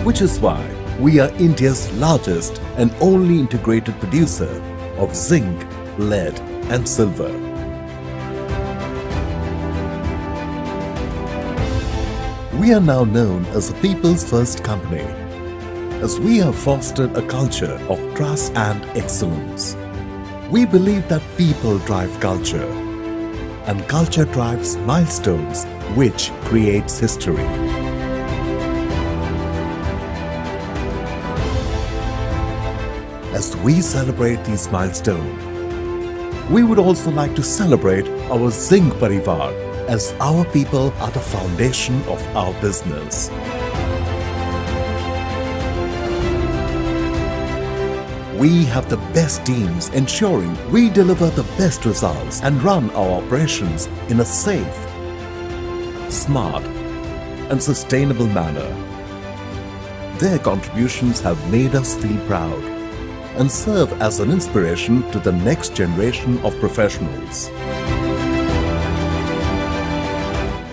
which is why we are India's largest and only integrated producer of zinc, lead and silver. We are now known as the people's first company, as we have fostered a culture of trust and excellence. We believe that people drive culture, and culture drives milestones, which creates history. As we celebrate these milestones, we would also like to celebrate our Zinc Parivar, as our people are the foundation of our business. We have the best teams ensuring we deliver the best results and run our operations in a safe, smart and sustainable manner. Their contributions have made us feel proud and serve as an inspiration to the next generation of professionals.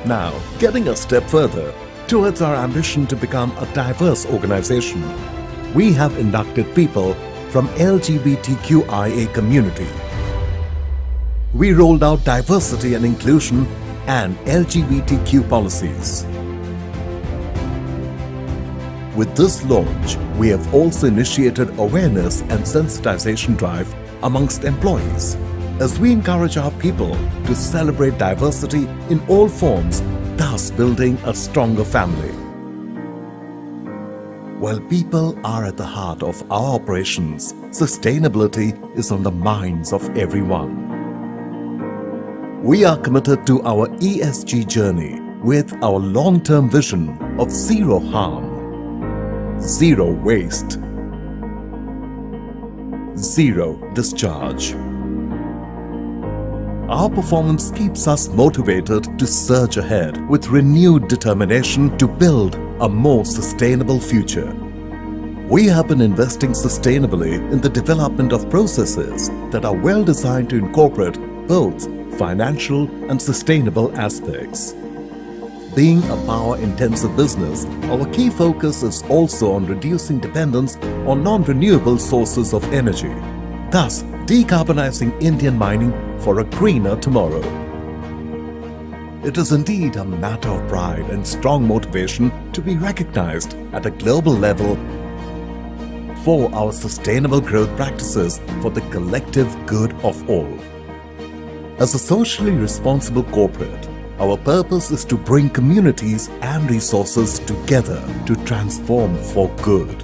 Now, getting a step further towards our ambition to become a diverse organization, we have inducted people from LGBTQIA community. We rolled out diversity and inclusion and LGBTQ policies. With this launch, we have also initiated awareness and sensitization drive amongst employees, as we encourage our people to celebrate diversity in all forms, thus building a stronger family. While people are at the heart of our operations, sustainability is on the minds of everyone. We are committed to our ESG journey with our long-term vision of zero harm, zero waste, zero discharge. Our performance keeps us motivated to surge ahead with renewed determination to build a more sustainable future. We have been investing sustainably in the development of processes that are well designed to incorporate both financial and sustainable aspects. Being a power-intensive business, our key focus is also on reducing dependence on non-renewable sources of energy, thus decarbonizing Indian mining for a greener tomorrow. It is indeed a matter of pride and strong motivation to be recognized at a global level for our sustainable growth practices for the collective good of all. As a socially responsible corporate, our purpose is to bring communities and resources together to transform for good.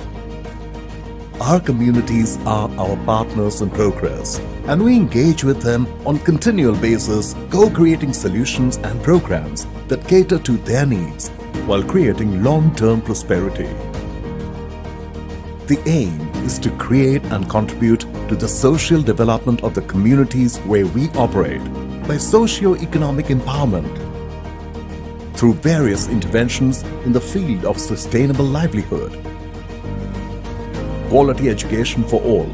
Our communities are our partners in progress, and we engage with them on continual basis, co-creating solutions and programs that cater to their needs while creating long-term prosperity. The aim is to create and contribute to the social development of the communities where we operate by socio-economic empowerment through various interventions in the field of sustainable livelihood, quality education for all,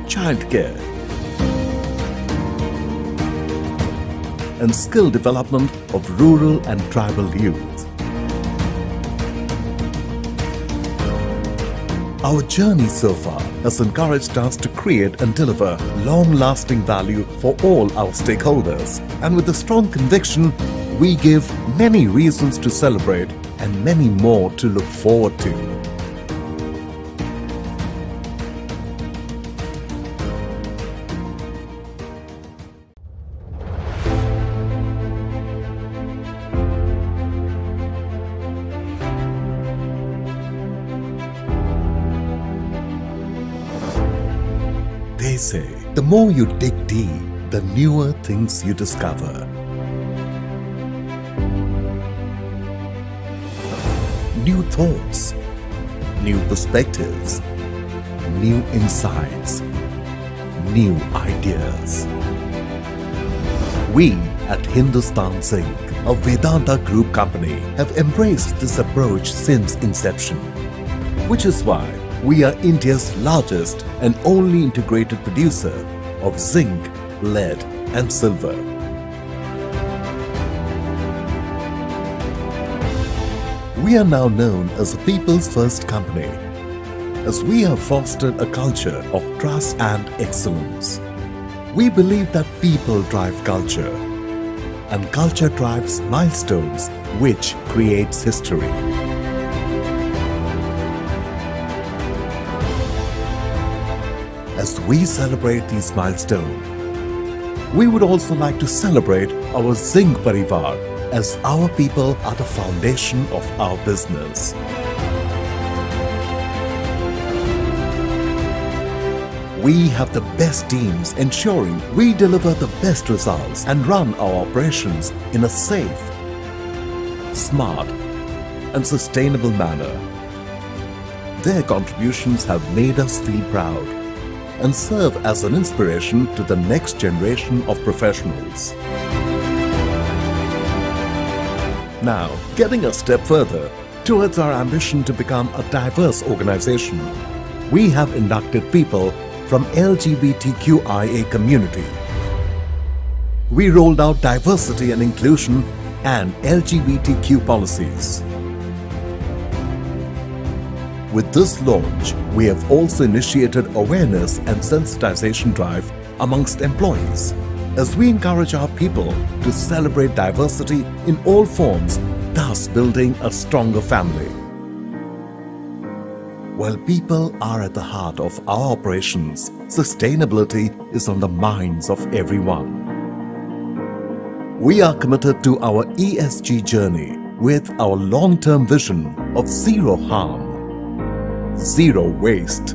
childcare, and skill development of rural and tribal youth. Our journey so far has encouraged us to create and deliver long-lasting value for all our stakeholders, and with a strong conviction, we give many reasons to celebrate and many more to look forward to. They say, the more you dig deep, the newer things you discover. New thoughts, new perspectives, new insights, new ideas. We at Hindustan Zinc, a Vedanta Group company, have embraced this approach since inception, which is why we are India's largest and only integrated producer of zinc, lead and silver. We are now known as a people's first company, as we have fostered a culture of trust and excellence. We believe that people drive culture, and culture drives milestones, which creates history. As we celebrate these milestones, we would also like to celebrate our Zinc Parivar, as our people are the foundation of our business. We have the best teams ensuring we deliver the best results and run our operations in a safe, smart and sustainable manner. Their contributions have made us feel proud and serve as an inspiration to the next generation of professionals. Now, getting a step further towards our ambition to become a diverse organization, we have inducted people from LGBTQIA community. We rolled out diversity and inclusion and LGBTQ policies. With this launch, we have also initiated awareness and sensitization drive amongst employees, as we encourage our people to celebrate diversity in all forms, thus building a stronger family. While people are at the heart of our operations, sustainability is on the minds of everyone. We are committed to our ESG journey with our long-term vision of zero harm, zero waste,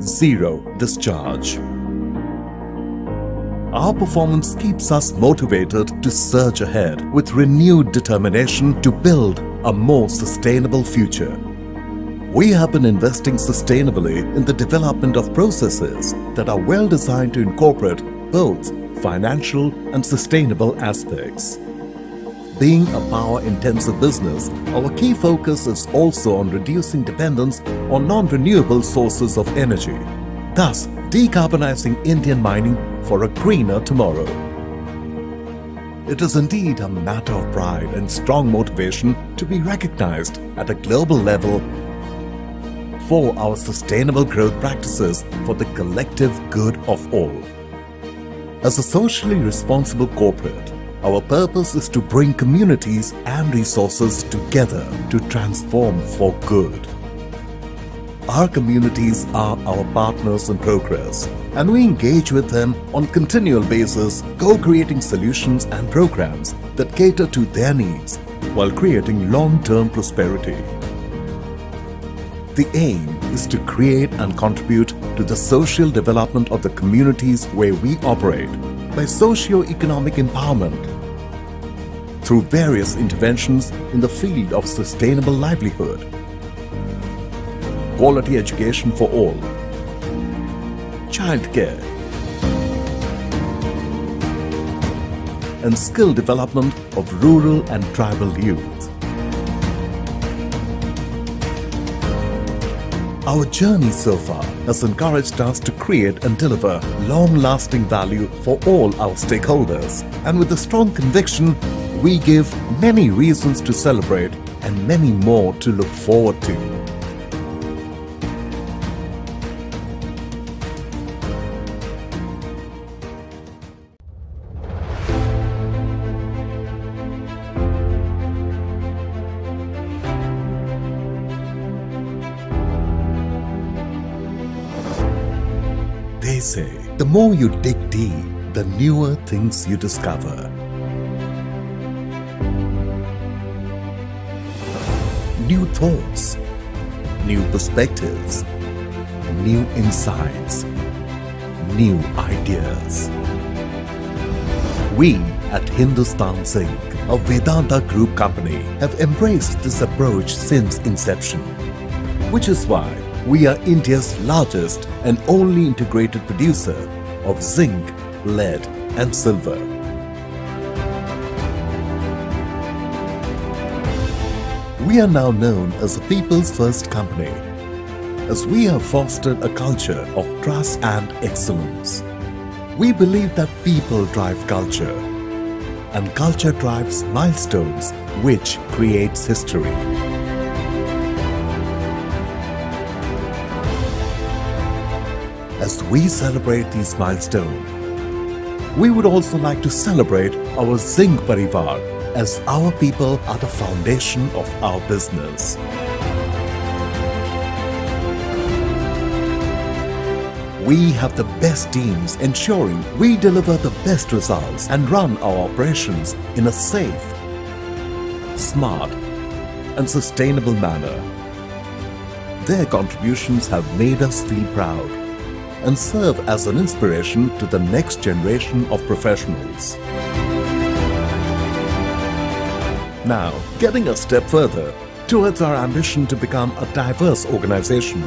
zero discharge. Our performance keeps us motivated to surge ahead with renewed determination to build a more sustainable future. We have been investing sustainably in the development of processes that are well designed to incorporate both financial and sustainable aspects. Being a power-intensive business, our key focus is also on reducing dependence on non-renewable sources of energy, thus decarbonizing Indian mining for a greener tomorrow. It is indeed a matter of pride and strong motivation to be recognized at a global level for our sustainable growth practices for the collective good of all. As a socially responsible corporate, our purpose is to bring communities and resources together to transform for good. Our communities are our partners in progress, and we engage with them on a continual basis, co-creating solutions and programs that cater to their needs while creating long-term prosperity. The aim is to create and contribute to the social development of the communities where we operate by socio-economic empowerment through various interventions in the field of sustainable livelihood, quality education for all, childcare, and skill development of rural and tribal youth. Our journey so far has encouraged us to create and deliver long-lasting value for all our stakeholders, and with a strong conviction, we give many reasons to celebrate and many more to look forward to. They say, the more you dig deep, the newer things you discover. New thoughts, new perspectives, new insights, new ideas. We at Hindustan Zinc, a Vedanta Group company, have embraced this approach since inception, which is why we are India's largest and only integrated producer of zinc, lead and silver. We are now known as a people's first company, as we have fostered a culture of trust and excellence. We believe that people drive culture, and culture drives milestones, which creates history. As we celebrate these milestones, we would also like to celebrate our Zinc Parivar, as our people are the foundation of our business. We have the best teams ensuring we deliver the best results and run our operations in a safe, smart and sustainable manner. Their contributions have made us feel proud and serve as an inspiration to the next generation of professionals. Now, getting a step further towards our ambition to become a diverse organization,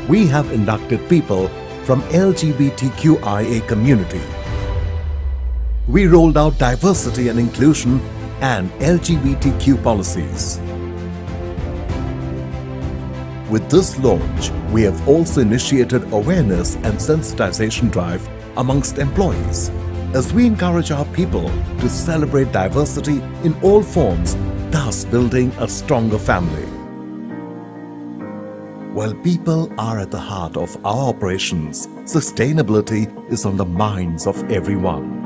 we have inducted people from LGBTQIA community. We rolled out diversity and inclusion and LGBTQ policies. With this launch, we have also initiated awareness and sensitization drive amongst employees as we encourage our people to celebrate diversity in all forms, thus building a stronger family. While people are at the heart of our operations, sustainability is on the minds of everyone.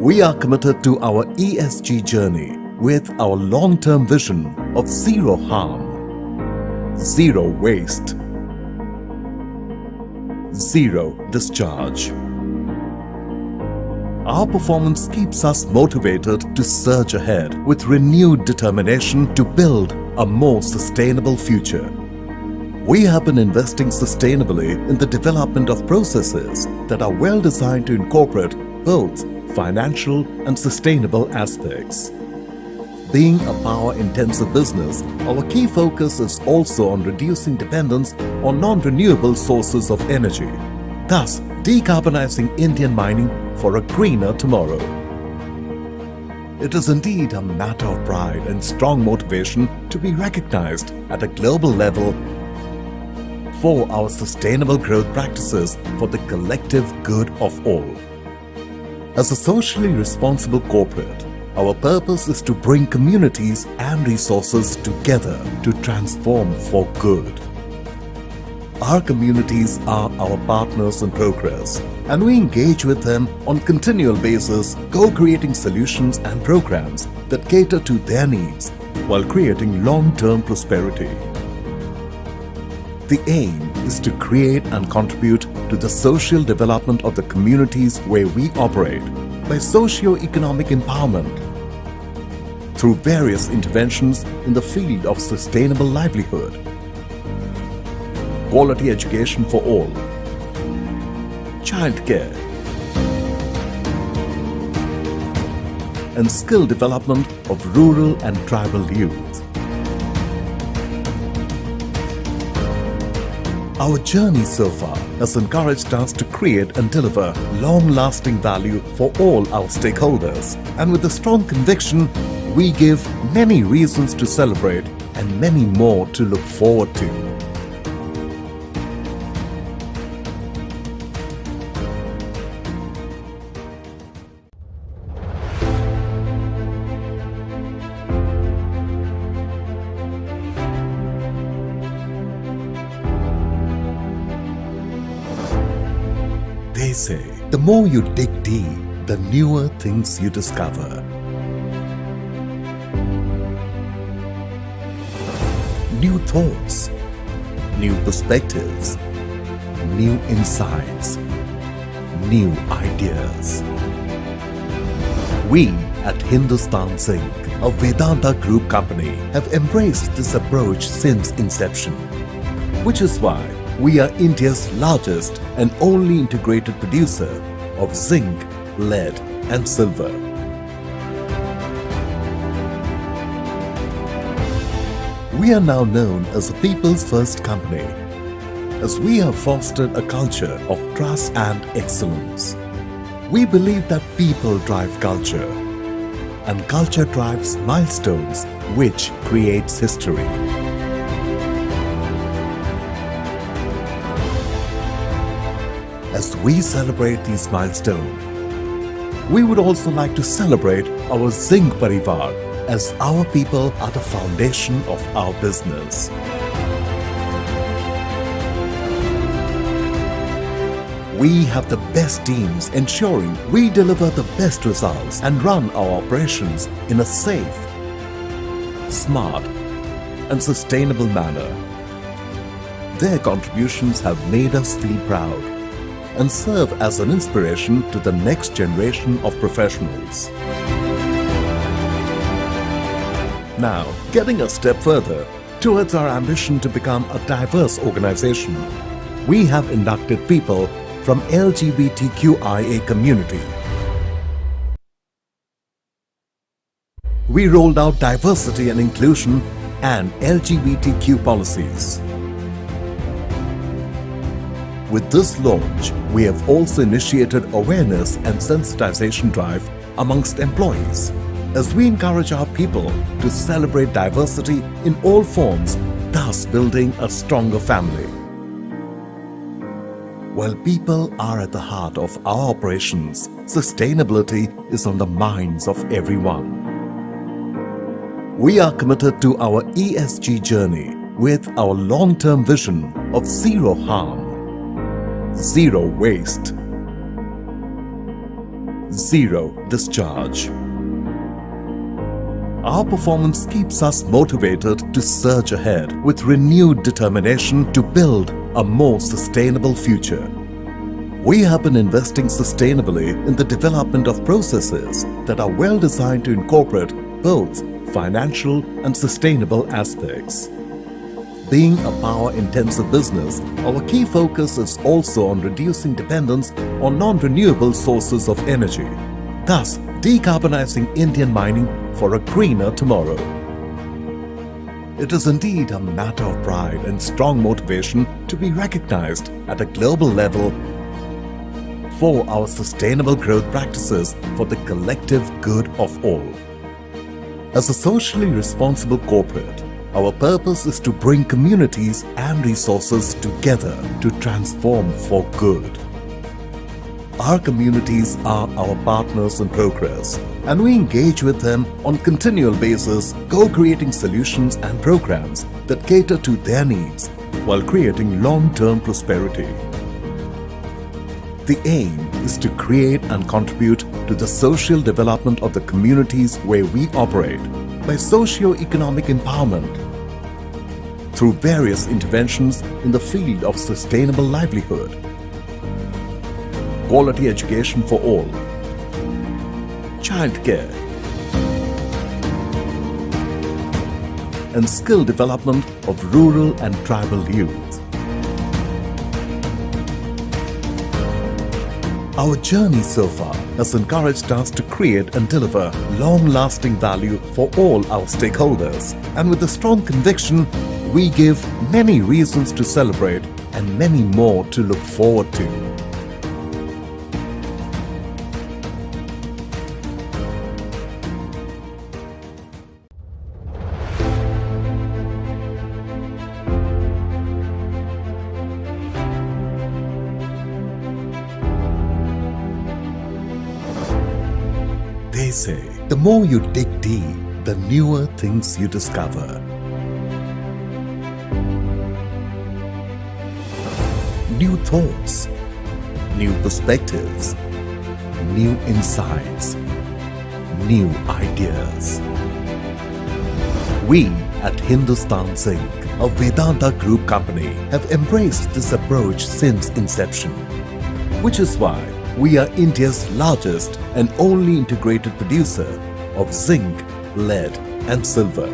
We are committed to our ESG journey with our long-term vision of zero harm, zero waste, zero discharge. Our performance keeps us motivated to surge ahead with renewed determination to build a more sustainable future. We have been investing sustainably in the development of processes that are well designed to incorporate both financial and sustainable aspects. Being a power-intensive business, our key focus is also on reducing dependence on non-renewable sources of energy, thus decarbonizing Indian mining for a greener tomorrow. It is indeed a matter of pride and strong motivation to be recognized at a global level for our sustainable growth practices for the collective good of all. As a socially responsible corporate, our purpose is to bring communities and resources together to transform for good. Our communities are our partners in progress, and we engage with them on continual basis, co-creating solutions and programs that cater to their needs while creating long-term prosperity. The aim is to create and contribute to the social development of the communities where we operate by socio-economic empowerment through various interventions in the field of sustainable livelihood, quality education for all, childcare, and skill development of rural and tribal youth. Our journey so far has encouraged us to create and deliver long-lasting value for all our stakeholders, and with a strong conviction, we give many reasons to celebrate and many more to look forward to. They say, the more you dig deep, the newer things you discover. New thoughts, new perspectives, new insights, new ideas. We at Hindustan Zinc, a Vedanta group company, have embraced this approach since inception, which is why we are India's largest and only integrated producer of zinc, lead and silver. We are now known as a people's first company, as we have fostered a culture of trust and excellence. We believe that people drive culture, and culture drives milestones, which creates history. As we celebrate these milestones, We would also like to celebrate our Zinc Parivar, as our people are the foundation of our business. We have the best teams ensuring we deliver the best results and run our operations in a safe, smart and sustainable manner. Their contributions have made us feel proud and serve as an inspiration to the next generation of professionals. Now, getting a step further towards our ambition to become a diverse organization, we have inducted people from LGBTQIA community. We rolled out diversity and inclusion and LGBTQ policies. With this launch, we have also initiated awareness and sensitization drive amongst employees, as we encourage our people to celebrate diversity in all forms, thus building a stronger family. While people are at the heart of our operations, sustainability is on the minds of everyone. We are committed to our ESG journey with our long-term vision of zero harm, zero waste, zero discharge. Our performance keeps us motivated to surge ahead with renewed determination to build a more sustainable future. We have been investing sustainably in the development of processes that are well designed to incorporate both financial and sustainable aspects. Being a power-intensive business, our key focus is also on reducing dependence on non-renewable sources of energy, thus decarbonizing Indian mining for a greener tomorrow. It is indeed a matter of pride and strong motivation to be recognized at a global level for our sustainable growth practices for the collective good of all. As a socially responsible corporate, our purpose is to bring communities and resources together to transform for good. Our communities are our partners in progress, and we engage with them on continual basis, co-creating solutions and programs that cater to their needs while creating long-term prosperity. The aim is to create and contribute to the social development of the communities where we operate by socio-economic empowerment through various interventions in the field of sustainable livelihood, quality education for all, childcare, and skill development of rural and tribal youth. Our journey so far has encouraged us to create and deliver long-lasting value for all our stakeholders, and with a strong conviction, we give many reasons to celebrate and many more to look forward to. They say, the more you dig deep, the newer things you discover. New thoughts, new perspectives, new insights, new ideas. We at Hindustan Zinc, a Vedanta Group company, have embraced this approach since inception, which is why we are India's largest and only integrated producer of zinc, lead and silver.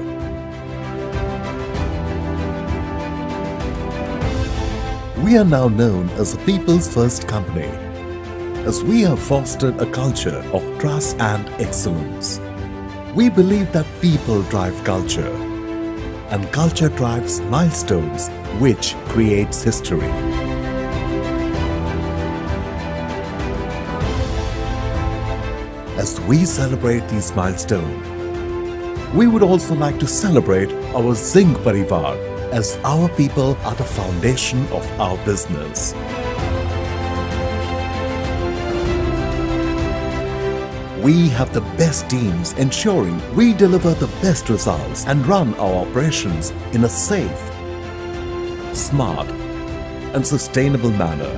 We are now known as a people's first company, as we have fostered a culture of trust and excellence. We believe that people drive culture, and culture drives milestones, which creates history. As we celebrate these milestones, we would also like to celebrate our Zinc Parivar, as our people are the foundation of our business. We have the best teams ensuring we deliver the best results and run our operations in a safe, smart and sustainable manner.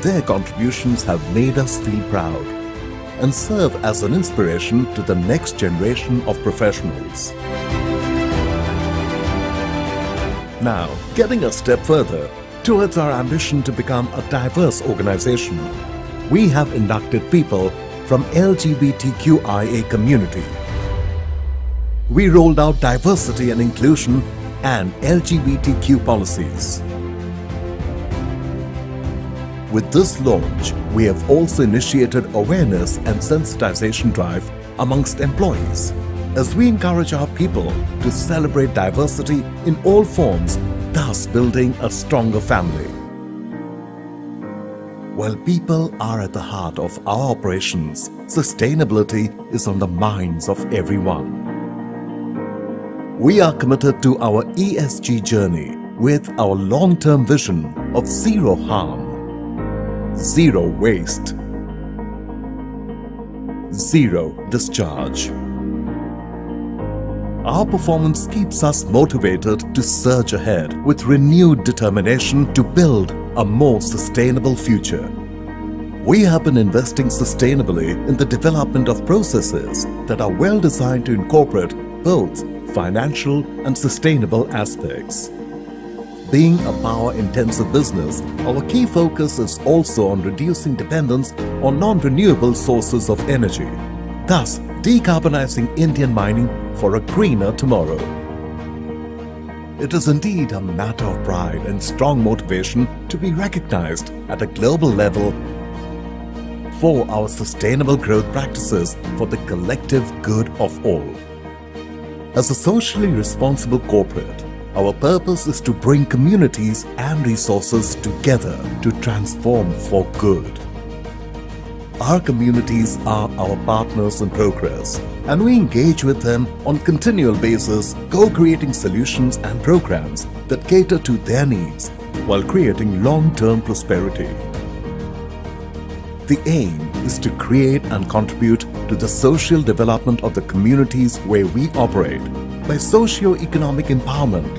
Their contributions have made us feel proud and serve as an inspiration to the next generation of professionals. Now, getting a step further towards our ambition to become a diverse organization, we have inducted people from LGBTQIA community. We rolled out diversity and inclusion and LGBTQ policies. With this launch, we have also initiated awareness and sensitization drive amongst employees as we encourage our people to celebrate diversity in all forms, thus building a stronger family. While people are at the heart of our operations, sustainability is on the minds of everyone. We are committed to our ESG journey with our long-term vision of zero harm, zero waste, zero discharge. Our performance keeps us motivated to surge ahead with renewed determination to build a more sustainable future. We have been investing sustainably in the development of processes that are well designed to incorporate both financial and sustainable aspects. Being a power-intensive business, our key focus is also on reducing dependence on non-renewable sources of energy, thus decarbonizing Indian mining for a greener tomorrow. It is indeed a matter of pride and strong motivation to be recognized at a global level for our sustainable growth practices for the collective good of all. As a socially responsible corporate, our purpose is to bring communities and resources together to transform for good. Our communities are our partners in progress, and we engage with them on a continual basis, co-creating solutions and programs that cater to their needs while creating long-term prosperity. The aim is to create and contribute to the social development of the communities where we operate by socio-economic empowerment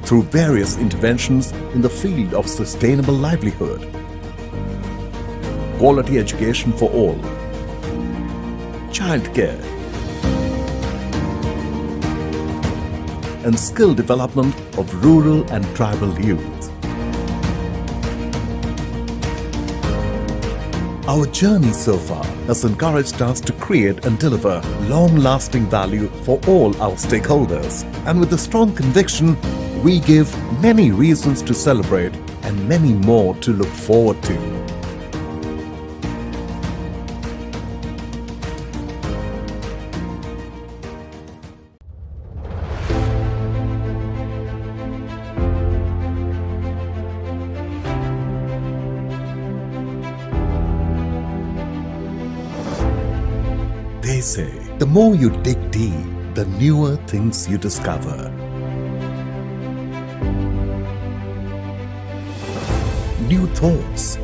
through various interventions in the field of sustainable livelihood, quality education for all, childcare, and skill development of rural and tribal youth. Our journey so far has encouraged us to create and deliver long-lasting value for all our stakeholders, and with a strong conviction, we give many reasons to celebrate and many more to look forward to. They say, the more you dig deep, the newer things you discover. New thoughts.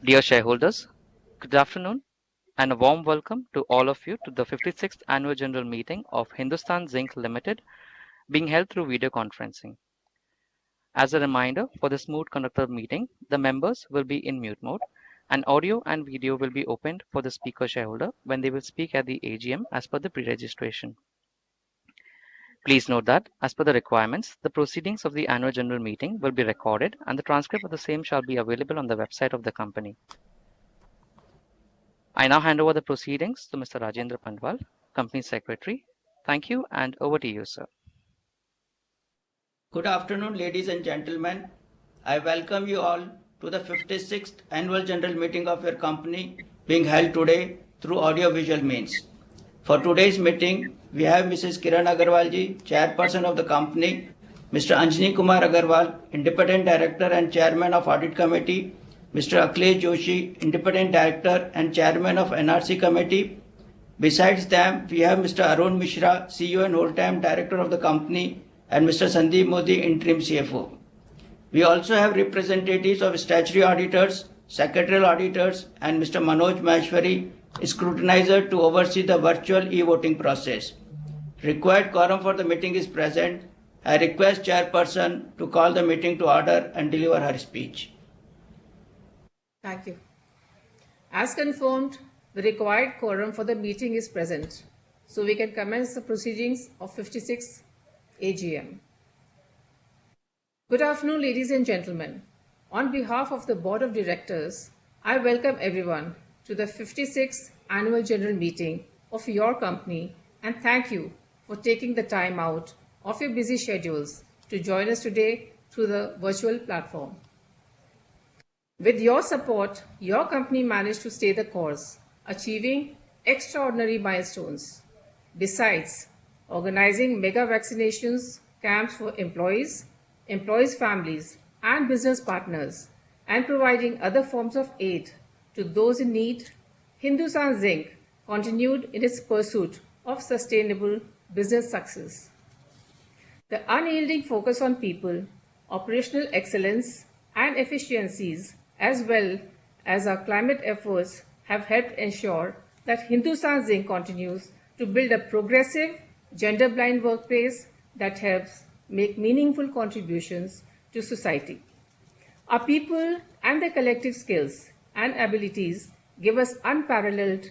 Dear shareholders, good afternoon and a warm welcome to all of you to the 56th Annual General Meeting of Hindustan Zinc Limited being held through video conferencing. As a reminder, for the smooth conduct of the meeting, the members will be in mute mode and audio and video will be opened for the speaker shareholder when they will speak at the AGM as per the pre-registration. Please note that, as per the requirements, the proceedings of the annual general meeting will be recorded and the transcript of the same shall be available on the website of the company. I now hand over the proceedings to Mr. Rajendra Pandwal, Company Secretary. Thank you, and over to you, sir. Good afternoon, ladies and gentlemen. I welcome you all to the 56th Annual General Meeting of your company being held today through audio-visual means. For today's meeting, we have Mrs. Kiran Agarwalji, Chairperson of the company, Mr. Anjani Kumar Agarwal, Independent Director and Chairman of Audit Committee, Mr. Akhilesh Joshi, Independent Director and Chairman of NRC Committee. Besides them, we have Mr. Arun Mishra, CEO and whole-time Director of the company, and Mr. Sandeep Modi, Interim CFO. We also have representatives of statutory auditors, secretarial auditors, and Mr. Manoj Maheshwari, scrutinizer to oversee the virtual e-voting process. Required quorum for the meeting is present. I request Chairperson to call the meeting to order and deliver her speech. Thank you. As confirmed, the required quorum for the meeting is present, so we can commence the proceedings of 56th AGM. Good afternoon, ladies and gentlemen. On behalf of the Board of Directors, I welcome everyone to the 56th Annual General Meeting of your company and thank you for taking the time out of your busy schedules to join us today through the virtual platform. With your support, your company managed to stay the course, achieving extraordinary milestones. Besides, organizing mega vaccinations camps for employees, families, and business partners, and providing other forms of aid to those in need, Hindustan Zinc continued in its pursuit of sustainable business success. The unyielding focus on people, operational excellence, and efficiencies, as well as our climate efforts, have helped ensure that Hindustan Zinc continues to build a progressive, gender-blind workplace that helps make meaningful contributions to society. Our people and their collective skills and abilities give us unparalleled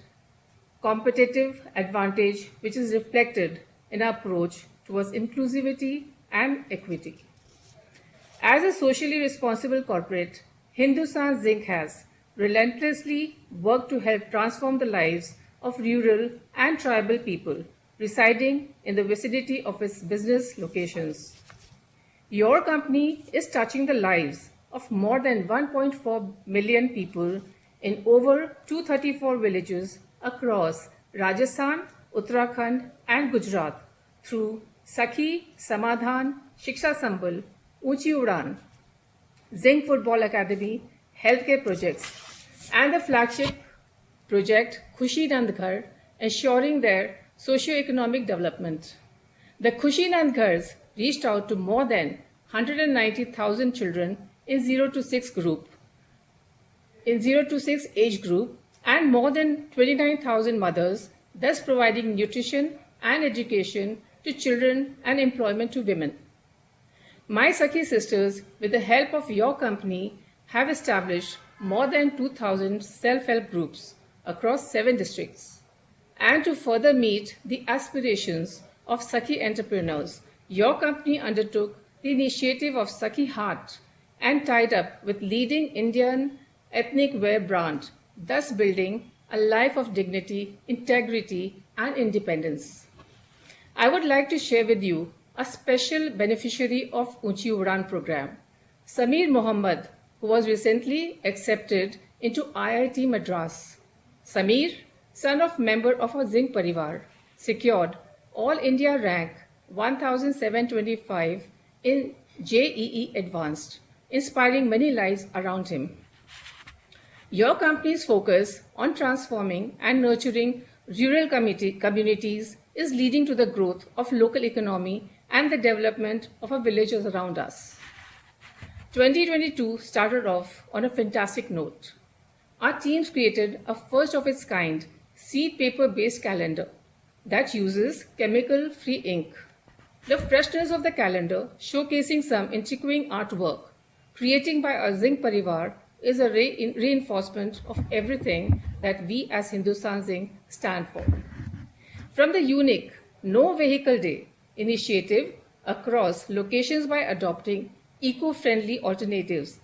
competitive advantage, which is reflected in our approach towards inclusivity and equity. As a socially responsible corporate, Hindustan Zinc has relentlessly worked to help transform the lives of rural and tribal people residing in the vicinity of its business locations. Your company is touching the lives of more than 1.4 million people in over 234 villages across Rajasthan, Uttarakhand, and Gujarat through Sakhi, Samadhan, Shiksha Sambal, Unchi Udan, Zinc Football Academy, healthcare projects, and the flagship project Khushi Nand Ghar, ensuring their socio-economic development. The Khushi Nand Ghars reached out to more than 190,000 children in 0 to 6 age group and more than 29,000 mothers, thus providing nutrition and education to children and employment to women. My Sakhi sisters, with the help of your company, have established more than 2,000 self-help groups across 7 districts. And to further meet the aspirations of Sakhi entrepreneurs, your company undertook the initiative of Sakhi Heart and tied up with leading Indian ethnic wear brand, thus building a life of dignity, integrity, and independence. I would like to share with you a special beneficiary of Unchi Udan program, Sameer Mohammed, who was recently accepted into IIT Madras. Sameer, son of member of our Zinc Parivar, secured All India rank 1725 in JEE Advanced, inspiring many lives around him. Your company's focus on transforming and nurturing rural communities is leading to the growth of local economy and the development of our villages around us. 2022 started off on a fantastic note. Our teams created a first of its kind seed paper based calendar that uses chemical-free ink. The freshness of the calendar, showcasing some intriguing artwork created by our Zinc Parivar, is a reinforcement of everything that we as Hindustan Zinc stand for. From the unique No Vehicle Day initiative across locations by adopting eco-friendly alternatives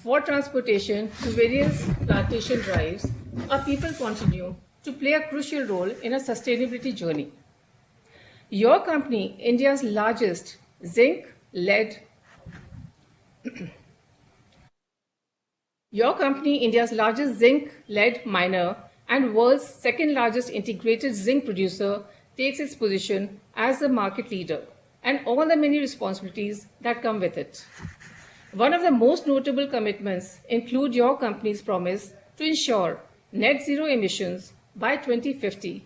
for transportation to various plantation drives, our people continue to play a crucial role in a sustainability journey. Your company, India's largest zinc-led Your company, India's largest zinc-lead miner and world's second largest integrated zinc producer, takes its position as the market leader and all the many responsibilities that come with it. One of the most notable commitments include your company's promise to ensure net zero emissions by 2050.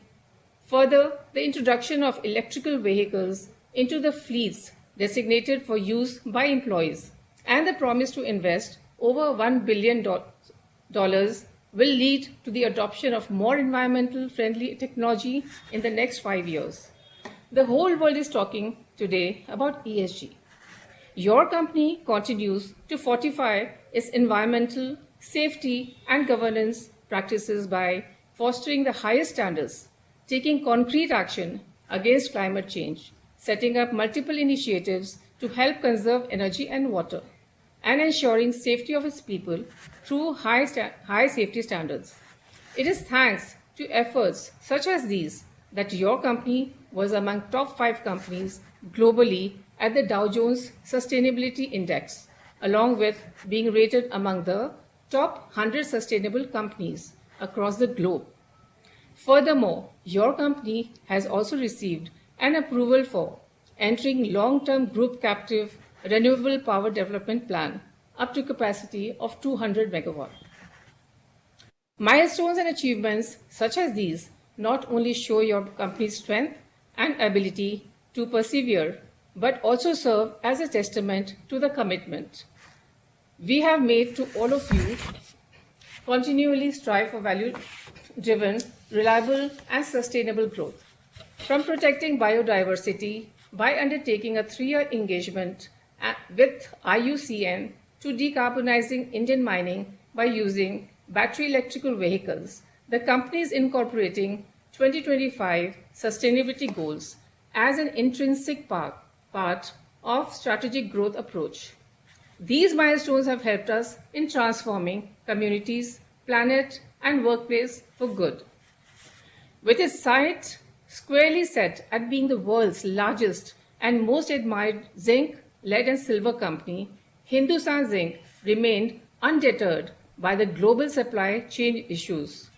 Further, the introduction of electrical vehicles into the fleets designated for use by employees and the promise to invest over $1 billion will lead to the adoption of more environmental friendly technology in the next 5 years. The whole world is talking today about ESG. Your company continues to fortify its environmental, safety, and governance practices by fostering the highest standards, taking concrete action against climate change, setting up multiple initiatives to help conserve energy and water, and ensuring safety of its people through high safety standards. It is thanks to efforts such as these that your company was among top 5 companies globally at the Dow Jones Sustainability Index, along with being rated among the top 100 sustainable companies across the globe. Furthermore, your company has also received an approval for entering long-term group captive renewable power development plan up to capacity of 200 megawatt. Milestones and achievements such as these not only show your company's strength and ability to persevere, but also serve as a testament to the commitment we have made to all of you continually strive for value-driven, reliable, and sustainable growth. From protecting biodiversity by undertaking a 3-year engagement with IUCN to decarbonizing Indian mining by using battery electrical vehicles, the company is incorporating 2025 sustainability goals as an intrinsic part of strategic growth approach. These milestones have helped us in transforming communities, planet, and workplace for good. With its sight squarely set at being the world's largest and most admired zinc, lead, and silver company, Hindustan Zinc remained undeterred by the global supply chain issues.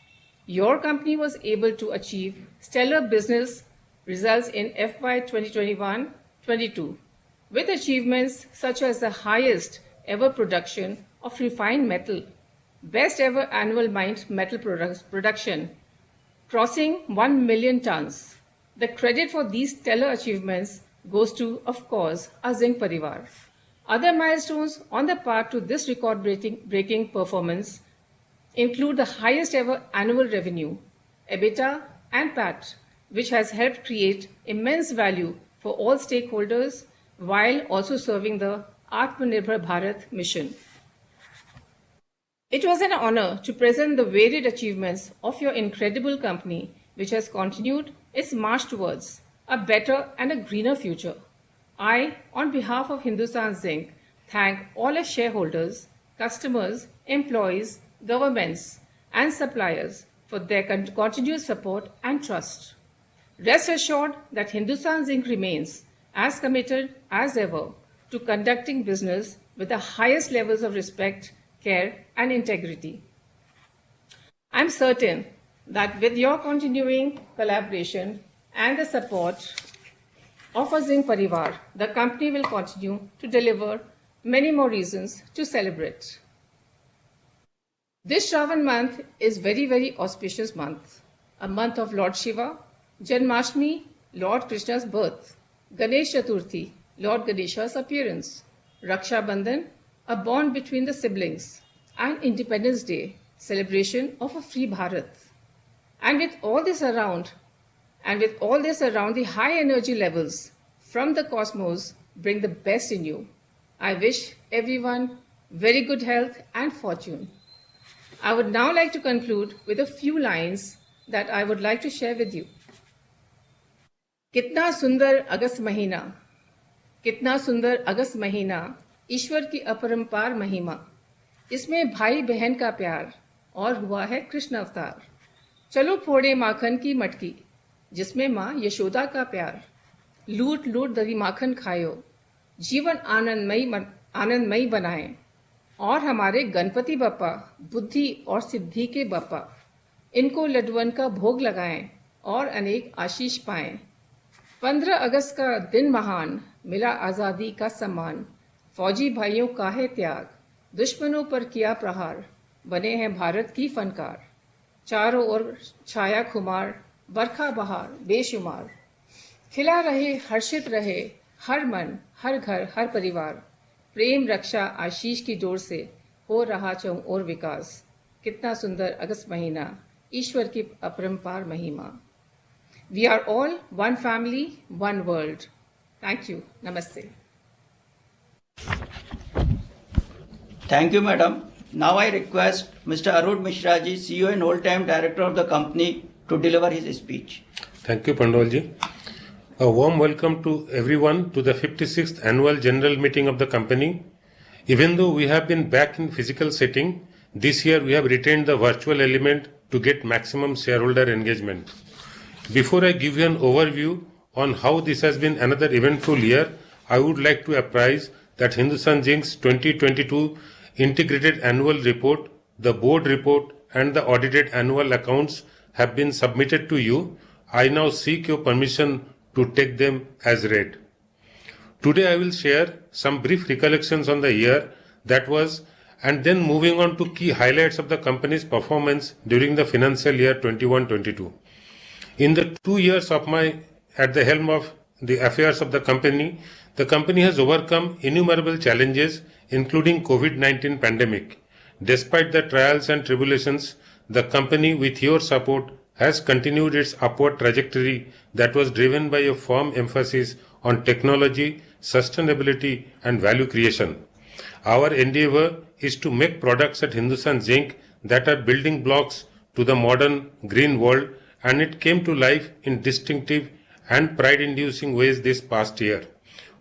Your company was able to achieve stellar business results in FY 2021-22, with achievements such as the highest ever production of refined metal, best ever annual mined metal production, crossing 1 million tons. The credit for these stellar achievements goes to, of course, our Zinc Parivar. Other milestones on the path to this record-breaking performance include the highest ever annual revenue, EBITDA, and PAT, which has helped create immense value for all stakeholders while also serving the Atmanirbhar Bharat mission. It was an honor to present the varied achievements of your incredible company, which has continued its march towards a better and a greener future. I, on behalf of Hindustan Zinc, thank all our shareholders, customers, employees, governments, and suppliers for their continued support and trust. Rest assured that Hindustan Zinc remains as committed as ever to conducting business with the highest levels of respect, care, and integrity. I'm certain that with your continuing collaboration and the support of our Zinc Parivar, the company will continue to deliver many more reasons to celebrate. This Shravan month is very auspicious month, a month of Lord Shiva, Janmashtami, Lord Krishna's birth, Ganesh Chaturthi, Lord Ganesha's appearance, Raksha Bandhan, a bond between the siblings, and Independence Day, celebration of a free Bharat. And with all this around the high energy levels from the cosmos bring the best in you. I wish everyone very good health and fortune. I would now like to conclude with a few lines that I would like to share with you. कितना सुंदर अगस्त महीना, कितना सुंदर अगस्त महीना, ईश्वर की अपरंपार महिमा, इसमें भाई बहन का प्यार और हुआ है कृष्ण अवतार। चलो फोड़े माखन की मटकी, जिसमें माँ यशोदा का प्यार, लूट लूट दही माखन खायो, जीवन आनंदमयी बनाएं और हमारे गणपति बप्पा बुद्धि और सिद्धि के बप्पा, इनको लड्डुअन का भोग लगाएं और अनेक आशीष पाएं। 15 अगस्त का दिन महान, मिला आजादी का सम्मान। फौजी भाइयों का है त्याग, दुश्मनों पर किया प्रहार, बने हैं भारत की फनकार। चारों ओर छाया खुमार, बरखा बहार बेशुमार। खिला रहे हर्षित रहे हर मन, हर घर, हर परिवार। प्रेम रक्षा आशीष की डोर से हो रहा चौं और विकास। कितना सुंदर अगस्त महीना, ईश्वर की अपरंपार महिमा। We are all one family, one world. Thank you. Namaste. Thank you, Madam. Now I request Mr. Arun Mishra ji, CEO and whole-time director of the company, to deliver his speech. Thank you, Pandolji. A warm welcome to everyone to the 56th annual general meeting of the company. Even though we have been back in physical setting, this year we have retained the virtual element to get maximum shareholder engagement. Before I give you an overview on how this has been another eventful year, I would like to apprise that Hindustan Zinc's 2022 integrated annual report, the board report and the audited annual accounts have been submitted to you. I now seek your permission to take them as read. Today I will share some brief recollections on the year that was, and then moving on to key highlights of the company's performance during the financial year 21-22. In the 2 years of at the helm of the affairs of the company has overcome innumerable challenges, including COVID-19 pandemic. Despite the trials and tribulations, the company, with your support, has continued its upward trajectory that was driven by a firm emphasis on technology, sustainability, and value creation. Our endeavor is to make products at Hindustan Zinc that are building blocks to the modern green world, and it came to life in distinctive and pride-inducing ways this past year.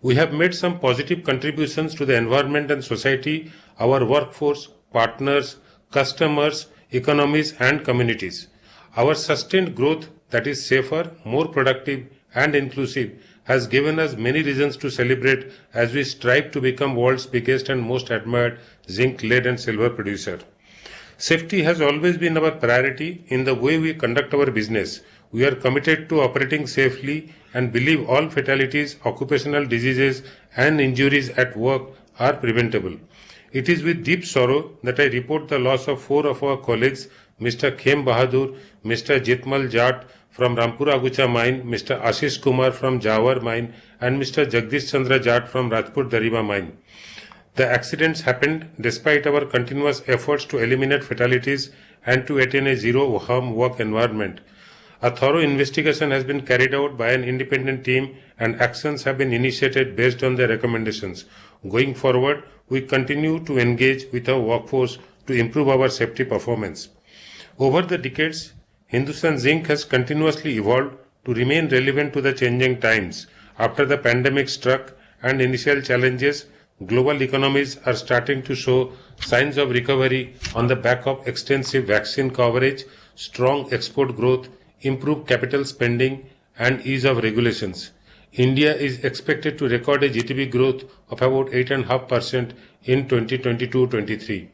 We have made some positive contributions to the environment and society, our workforce, partners, customers, economies and communities. Our sustained growth that is safer, more productive and inclusive has given us many reasons to celebrate as we strive to become world's biggest and most admired zinc, lead and silver producer. Safety has always been our priority in the way we conduct our business. We are committed to operating safely and believe all fatalities, occupational diseases and injuries at work are preventable. It is with deep sorrow that I report the loss of 4 of our colleagues, Mr. Khem Bahadur, Mr. Jitmal Jat from Rampura Agucha mine, Mr. Ashish Kumar from Jawar mine and Mr. Jagdish Chandra Jat from Rajpur Dariba mine. The accidents happened despite our continuous efforts to eliminate fatalities and to attain a zero harm work environment. A thorough investigation has been carried out by an independent team and actions have been initiated based on their recommendations. Going forward, we continue to engage with our workforce to improve our safety performance. Over the decades, Hindustan Zinc has continuously evolved to remain relevant to the changing times. After the pandemic struck and initial challenges, global economies are starting to show signs of recovery on the back of extensive vaccine coverage, strong export growth, improved capital spending and ease of regulations. India is expected to record a GDP growth of about 8.5% in 2022-23.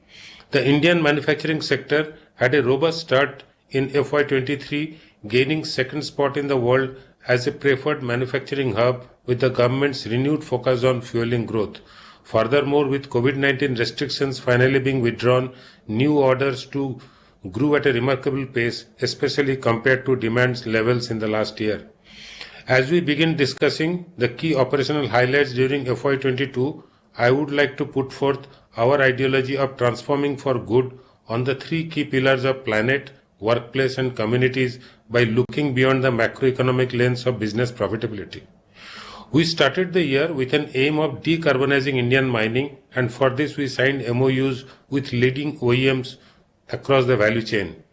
The Indian manufacturing sector had a robust start in FY23, gaining second spot in the world as a preferred manufacturing hub with the government's renewed focus on fueling growth. Furthermore, with COVID-19 restrictions finally being withdrawn, new orders too grew at a remarkable pace, especially compared to demand levels in the last year. As we begin discussing the key operational highlights during FY22, I would like to put forth our ideology of transforming for good on the 3 key pillars of planet, workplace and communities by looking beyond the macroeconomic lens of business profitability. We started the year with an aim of decarbonizing Indian mining, and for this we signed MOUs with leading OEMs across the value chain.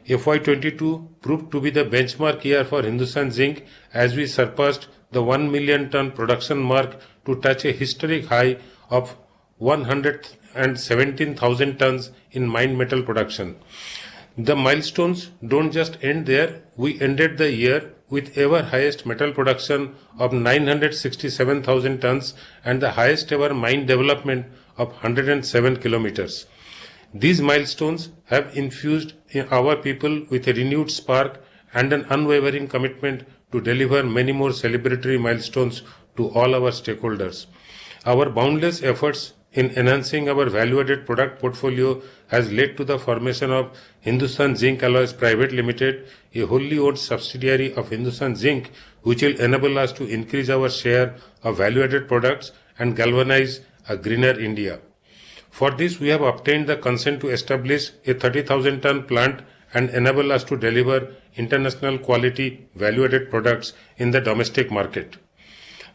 FY22 proved to be the benchmark year for Hindustan Zinc as we surpassed the 1 million ton production mark to touch a historic high of 117,000 tons in mined metal production. The milestones don't just end there. We ended the year with ever highest metal production of 967,000 tons and the highest ever mine development of 107 kilometers. These milestones have infused our people with a renewed spark and an unwavering commitment to deliver many more celebratory milestones to all our stakeholders. Our boundless efforts in enhancing our value-added product portfolio has led to the formation of Hindustan Zinc Alloys Private Limited, a wholly owned subsidiary of Hindustan Zinc, which will enable us to increase our share of value-added products and galvanize a greener India. For this, we have obtained the consent to establish a 30,000-ton plant and enable us to deliver international quality value-added products in the domestic market.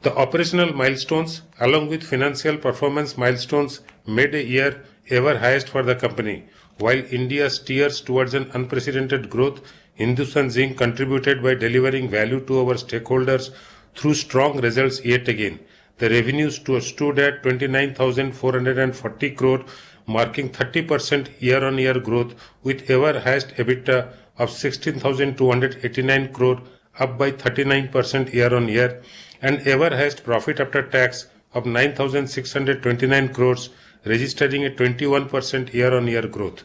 The operational milestones along with financial performance milestones made a year ever highest for the company. While India steers towards an unprecedented growth, Hindustan Zinc contributed by delivering value to our stakeholders through strong results yet again. The revenues stood at 29,440 crore, marking 30% year-on-year growth with ever highest EBITDA of 16,289 crore, up by 39% year-on-year, and ever highest profit after tax of 9,629 crores, registering a 21% year-on-year growth.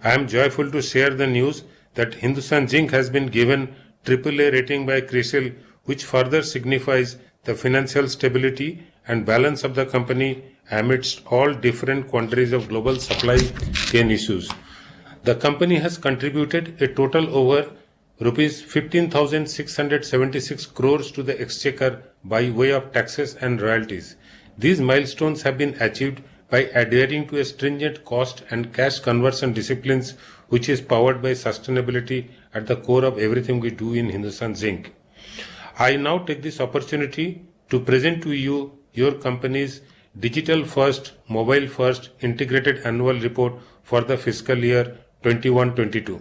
I am joyful to share the news that Hindustan Zinc has been given AAA rating by CRISIL, which further signifies the financial stability and balance of the company amidst all different quandaries of global supply chain issues. The company has contributed a total over rupees 15,676 crores to the exchequer by way of taxes and royalties. These milestones have been achieved by adhering to a stringent cost and cash conversion disciplines, which is powered by sustainability at the core of everything we do in Hindustan Zinc. I now take this opportunity to present to you your company's digital first, mobile first integrated annual report for the fiscal year 21-22.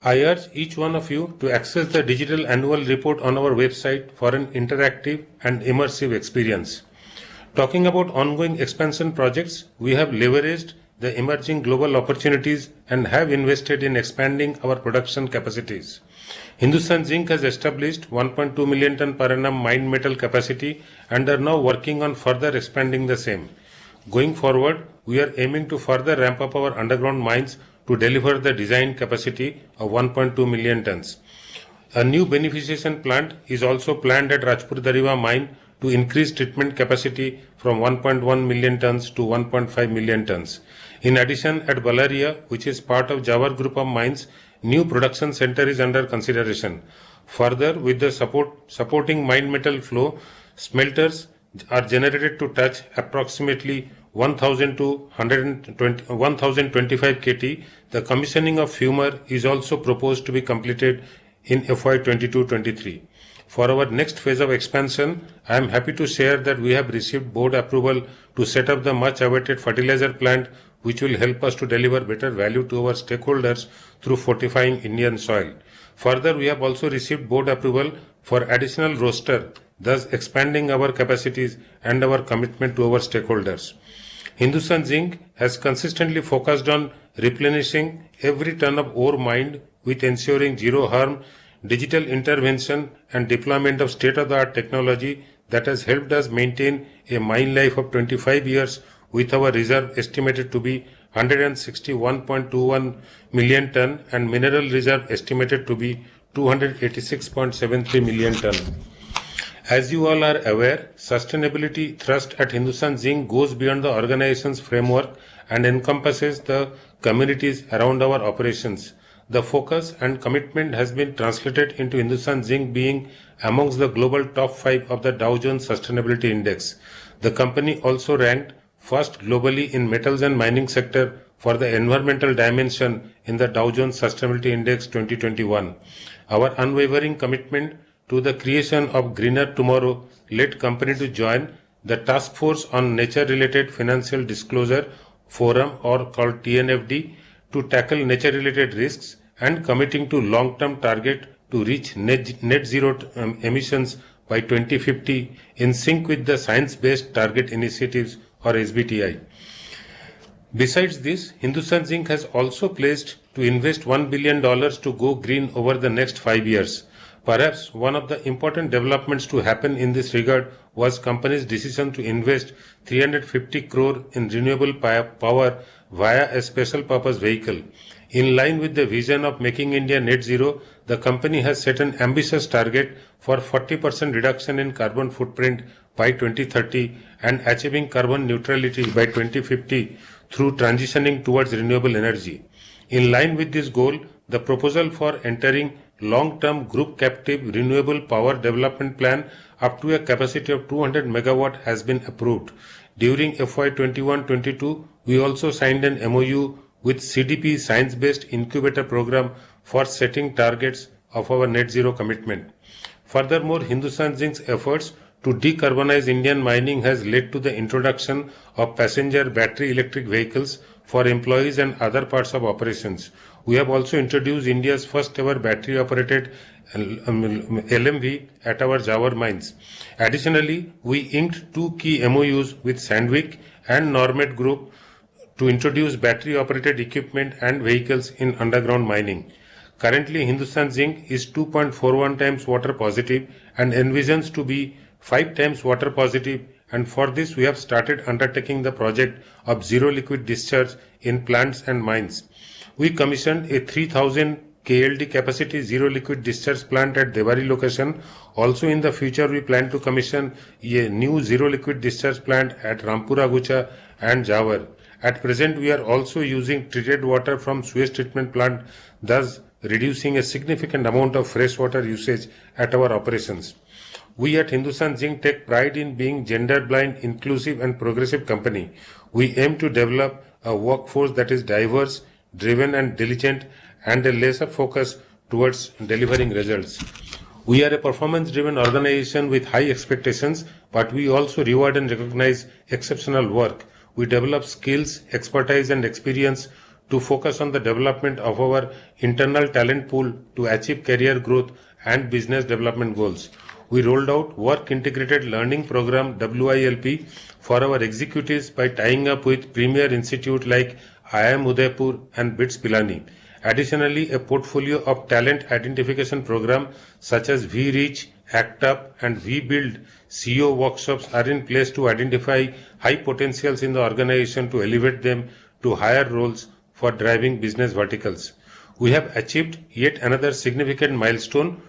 I urge each one of you to access the digital annual report on our website for an interactive and immersive experience. Talking about ongoing expansion projects, we have leveraged the emerging global opportunities and have invested in expanding our production capacities. Hindustan Zinc has established 1.2 million ton per annum mined metal capacity and are now working on further expanding the same. Going forward, we are aiming to further ramp up our underground mines to deliver the designed capacity of 1.2 million tons. A new beneficiation plant is also planned at Rajpur Dariba mine to increase treatment capacity from 1.1 million tons to 1.5 million tons. In addition, at Balaria, which is part of Jawar group of mines, new production center is under consideration. Further, with the supporting mined metal flow, smelters are generated to touch approximately 1000 to 1025 KT. The commissioning of fumer is also proposed to be completed in FY 22-23. For our next phase of expansion, I am happy to share that we have received board approval to set up the much awaited fertilizer plant, which will help us to deliver better value to our stakeholders through fortifying Indian soil. Further, we have also received board approval for additional roaster, thus expanding our capacities and our commitment to our stakeholders. Hindustan Zinc has consistently focused on replenishing every ton of ore mined with ensuring zero harm, digital intervention and deployment of state-of-the-art technology that has helped us maintain a mine life of 25 years with our reserve estimated to be 161.21 million ton and mineral reserve estimated to be 286.73 million ton. As you all are aware, sustainability thrust at Hindustan Zinc goes beyond the organization's framework and encompasses the communities around our operations. The focus and commitment has been translated into Hindustan Zinc being amongst the global top 5 of the Dow Jones Sustainability Index. The company also ranked first globally in metals and mining sector for the environmental dimension in the Dow Jones Sustainability Index 2021. Our unwavering commitment to the creation of greener tomorrow led company to join the Task Force on Nature-Related Financial Disclosure Forum, or called TNFD, to tackle nature-related risks and committing to long-term target to reach net zero emissions by 2050 in sync with the Science-Based Target Initiatives, or SBTi. Besides this, Hindustan Zinc has also pledged to invest $1 billion to go green over the next 5 years. Perhaps one of the important developments to happen in this regard was company's decision to invest 350 crore in renewable power via a special purpose vehicle. In line with the vision of making India net zero, the company has set an ambitious target for 40% reduction in carbon footprint by 2030 and achieving carbon neutrality by 2050 through transitioning towards renewable energy. In line with this goal, the proposal for entering long-term group captive renewable power development plan up to a capacity of 200 megawatt has been approved. During FY 21-22, we also signed an MOU with CDP Science-Based Incubator Program for setting targets of our net zero commitment. Furthermore, Hindustan Zinc's efforts to decarbonize Indian mining has led to the introduction of passenger battery electric vehicles for employees and other parts of operations. We have also introduced India's first ever battery operated LMV at our Jawar mines. Additionally, we inked 2 key MOUs with Sandvik and Normet Group to introduce battery operated equipment and vehicles in underground mining. Currently, Hindustan Zinc is 2.41 times water positive and envisions to be 5 times water positive, and for this we have started undertaking the project of zero liquid discharge in plants and mines. We commissioned a 3000 KLD capacity zero liquid discharge plant at Dewari location. Also in the future we plan to commission a new zero liquid discharge plant at Rampura Gucha and Jawar. At present we are also using treated water from sewage treatment plant, thus reducing a significant amount of fresh water usage at our operations. We at Hindustan Zinc take pride in being gender blind, inclusive and progressive company. We aim to develop a workforce that is diverse, driven and diligent, and a laser focus towards delivering results. We are a performance-driven organization with high expectations, but we also reward and recognize exceptional work. We develop skills, expertise and experience to focus on the development of our internal talent pool to achieve career growth and business development goals. we rolled out Work Integrated Learning Program WILP for our executives by tying up with premier institutes like IIM Udaipur and BITS Pilani. Additionally, a portfolio of talent identification programs such as V-Reach, ACT UP and V-Build CEO workshops are in place to identify high potentials in the organization to elevate them to higher roles for driving business verticals. We have achieved yet another significant milestone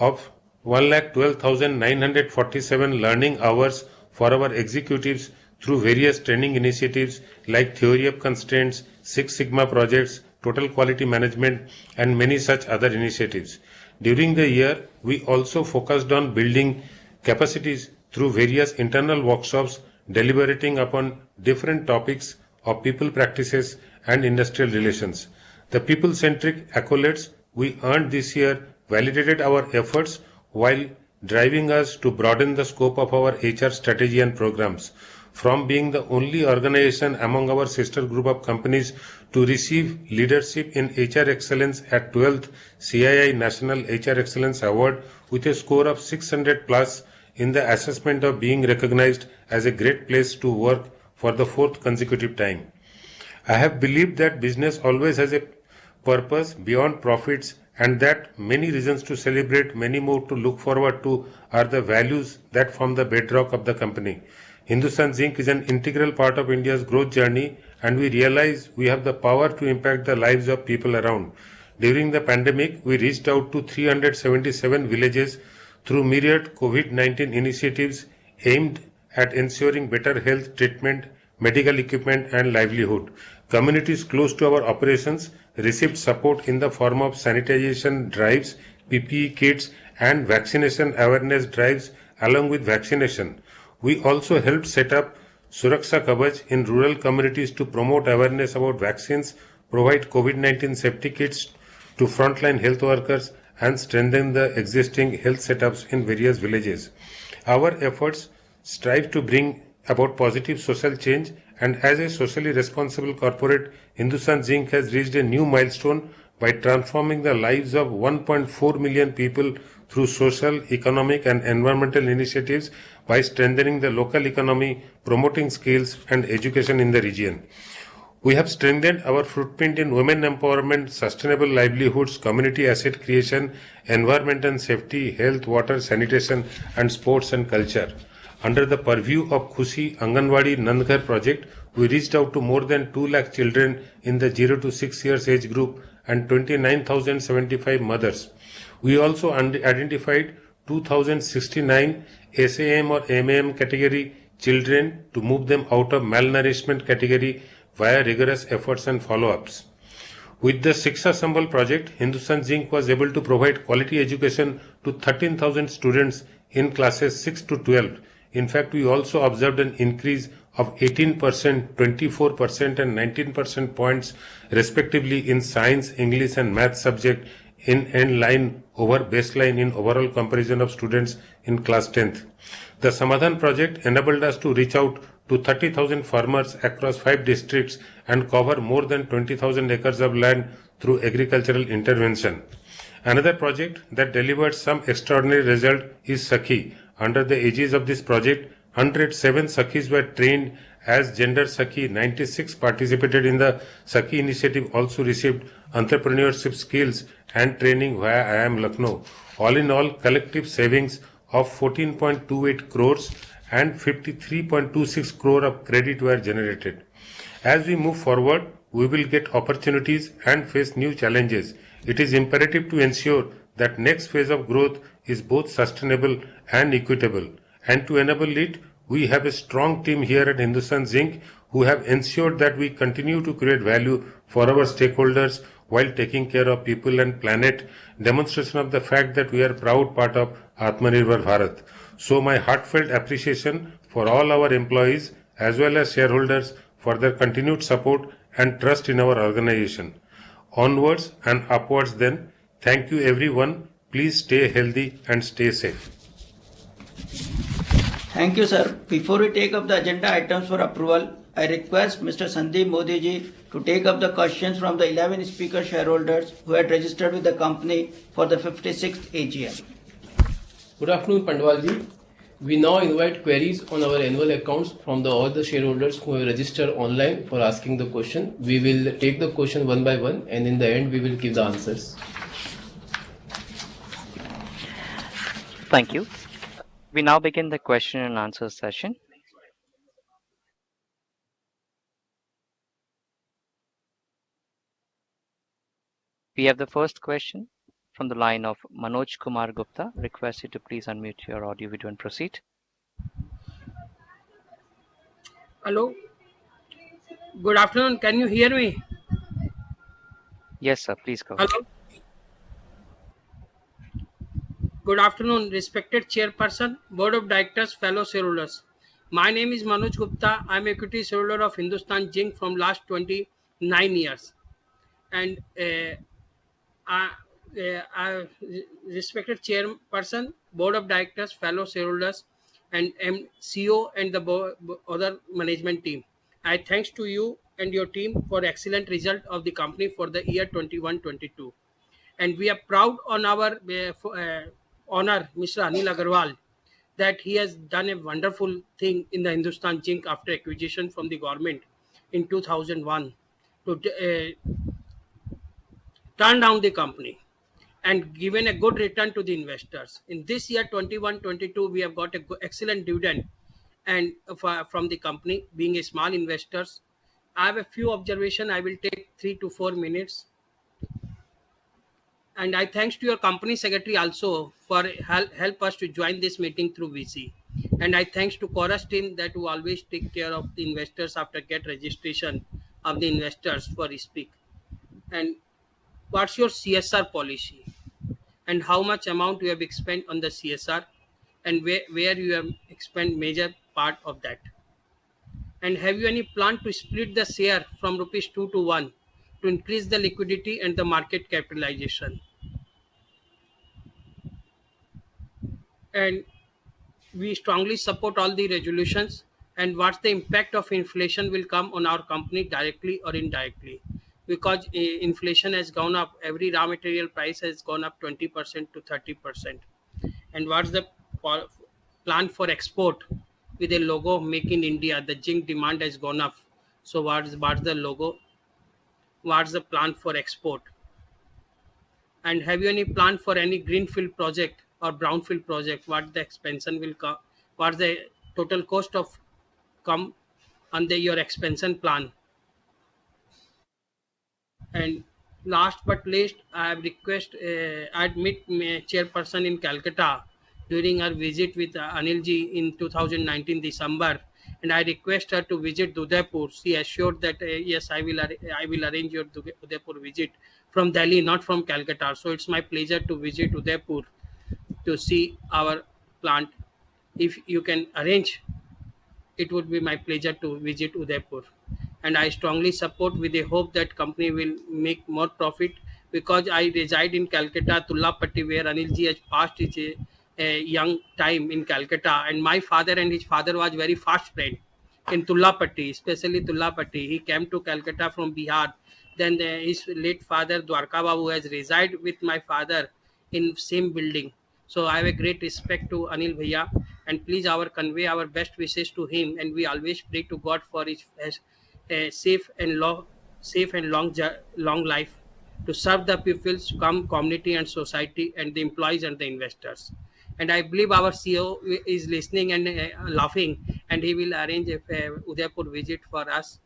of 1,12,947 learning hours for our executives through various training initiatives like Theory of Constraints, Six Sigma projects, Total Quality Management, and many such other initiatives. During the year, we also focused on building capacities through various internal workshops, deliberating upon different topics of people practices and industrial relations. The people-centric accolades we earned this year validated our efforts while driving us to broaden the scope of our HR strategy and programs. From being the only organization among our sister group of companies to receive leadership in HR excellence at 12th CII National HR Excellence Award with a score of 600 plus in the assessment of being recognized as a great place to work for the fourth consecutive time. I have believed that business always has a purpose beyond profits and that many reasons to celebrate, many more to look forward to are the values that form the bedrock of the company. Hindustan Zinc is an integral part of India's growth journey and we realize we have the power to impact the lives of people around. During the pandemic, we reached out to 377 villages through myriad COVID-19 initiatives aimed at ensuring better health treatment, medical equipment and livelihood. Communities close to our operations received support in the form of sanitization drives, PPE kits and vaccination awareness drives along with vaccination. We also helped set up Suraksha Kavach in rural communities to promote awareness about vaccines, provide COVID-19 safety kits to frontline health workers and strengthen the existing health setups in various villages. Our efforts strive to bring about positive social change and as a socially responsible corporate, Hindustan Zinc has reached a new milestone by transforming the lives of 1.4 million people through social, economic and environmental initiatives by strengthening the local economy, promoting skills and education in the region. We have strengthened our footprint in women empowerment, sustainable livelihoods, community asset creation, environment and safety, health, water, sanitation and sports and culture. Under the purview of Khushi Anganwadi Nandghar project, we reached out to more than 2 lakh children in the 0 to 6 years age group and 29,075 mothers. We also identified 2,069 SAM or MAM category children to move them out of malnourishment category via rigorous efforts and follow-ups. With the Shiksha Sambal project, Hindustan Zinc was able to provide quality education to 13,000 students in classes 6 to 12. In fact, we also observed an increase of 18%, 24% and 19% points respectively in science, English and math subject in end line over baseline in overall comparison of students in class 10th. The Samadhan project enabled us to reach out to 30,000 farmers across 5 districts and cover more than 20,000 acres of land through agricultural intervention. Another project that delivered some extraordinary result is Sakhi. Under the aegis of this project, 107 Sakhis were trained as Gender Sakhi. 96 participated in the Sakhi initiative, also received entrepreneurship skills and training via IIM Lucknow. All in all, collective savings of 14.28 crores and 53.26 crore of credit were generated. As we move forward, we will get opportunities and face new challenges. It is imperative to ensure that next phase of growth is both sustainable and equitable. And to enable it, we have a strong team here at Hindustan Zinc who have ensured that we continue to create value for our stakeholders while taking care of people and planet, demonstration of the fact that we are a proud part of Atmanirbhar Bharat. So my heartfelt appreciation for all our employees as well as shareholders for their continued support and trust in our organization. Onwards and upwards then. Thank you everyone. Please stay healthy and stay safe. Thank you, sir. Before we take up the agenda items for approval, I request Mr. Sandeep Modi ji to take up the questions from the 11 speaker shareholders who had registered with the company for the 56th AGM. Good afternoon, Pandwalji. We now invite queries on our annual accounts from all the shareholders who have registered online for asking the question. We will take the question one by one, and in the end, we will give the answers. Thank you. We now begin the question and answer session. We have the first question from the line of Manoj Kumar Gupta. Request you to please unmute your audio, video and proceed. Hello. Good afternoon. Can you hear me? Yes, sir. Please go. Hello. Good afternoon, respected chairperson, board of directors, fellow shareholders. My name is Manoj Gupta. I am equity shareholder of Hindustan Zinc from last 29 years. And respected chairperson, board of directors, fellow shareholders, and CEO and the other management team. I thanks to you and your team for excellent result of the company for the year 21-22. And we are proud on our honor Mr. Anil Agarwal that he has done a wonderful thing in the Hindustan Zinc after acquisition from the government in 2001 to turn down the company and given a good return to the investors. In this year 21-22, we have got an excellent dividend and from the company. Being a small investors, I have a few observations. I will take 3 to 4 minutes. And I thanks to your company secretary also for help us to join this meeting through VC. And I thanks to Chorus team that will always take care of the investors after get registration of the investors for speak. And what's your CSR policy? And how much amount you have spent on the CSR? And where you have spent major part of that? And have you any plan to split the share from rupees 2 to 1 to increase the liquidity and the market capitalization? And we strongly support all the resolutions. And what's the impact of inflation will come on our company directly or indirectly? Because inflation has gone up, every raw material price has gone up 20% to 30%. And what's the plan for export with a logo Make in India? The zinc demand has gone up. So what's the logo? What's the plan for export? And have you any plan for any greenfield project or brownfield project? What the expansion will come? What's the total cost of come under your expansion plan? And last but least, I have I'd meet chairperson in Calcutta during her visit with Anilji in 2019 December, and I request her to visit Udaipur. She assured that yes, I will arrange your Udaipur visit from Delhi, not from Calcutta. So it's my pleasure to visit Udaipur to see our plant. If you can arrange, it would be my pleasure to visit Udaipur. And I strongly support with the hope that company will make more profit because I reside in Calcutta, Tullapatti, where Anilji has passed his young time in Calcutta. And my father and his father was very fast friend in Tullapatti, especially Tullapatti. He came to Calcutta from Bihar. Then his late father, Dwarka Babu, has resided with my father in same building. So I have a great respect to Anil Bhaiya, and please convey our best wishes to him. And we always pray to God for his safe and long life to serve the people's community and society and the employees and the investors. And I believe our CEO is listening and laughing, and he will arrange a Udaipur visit for us.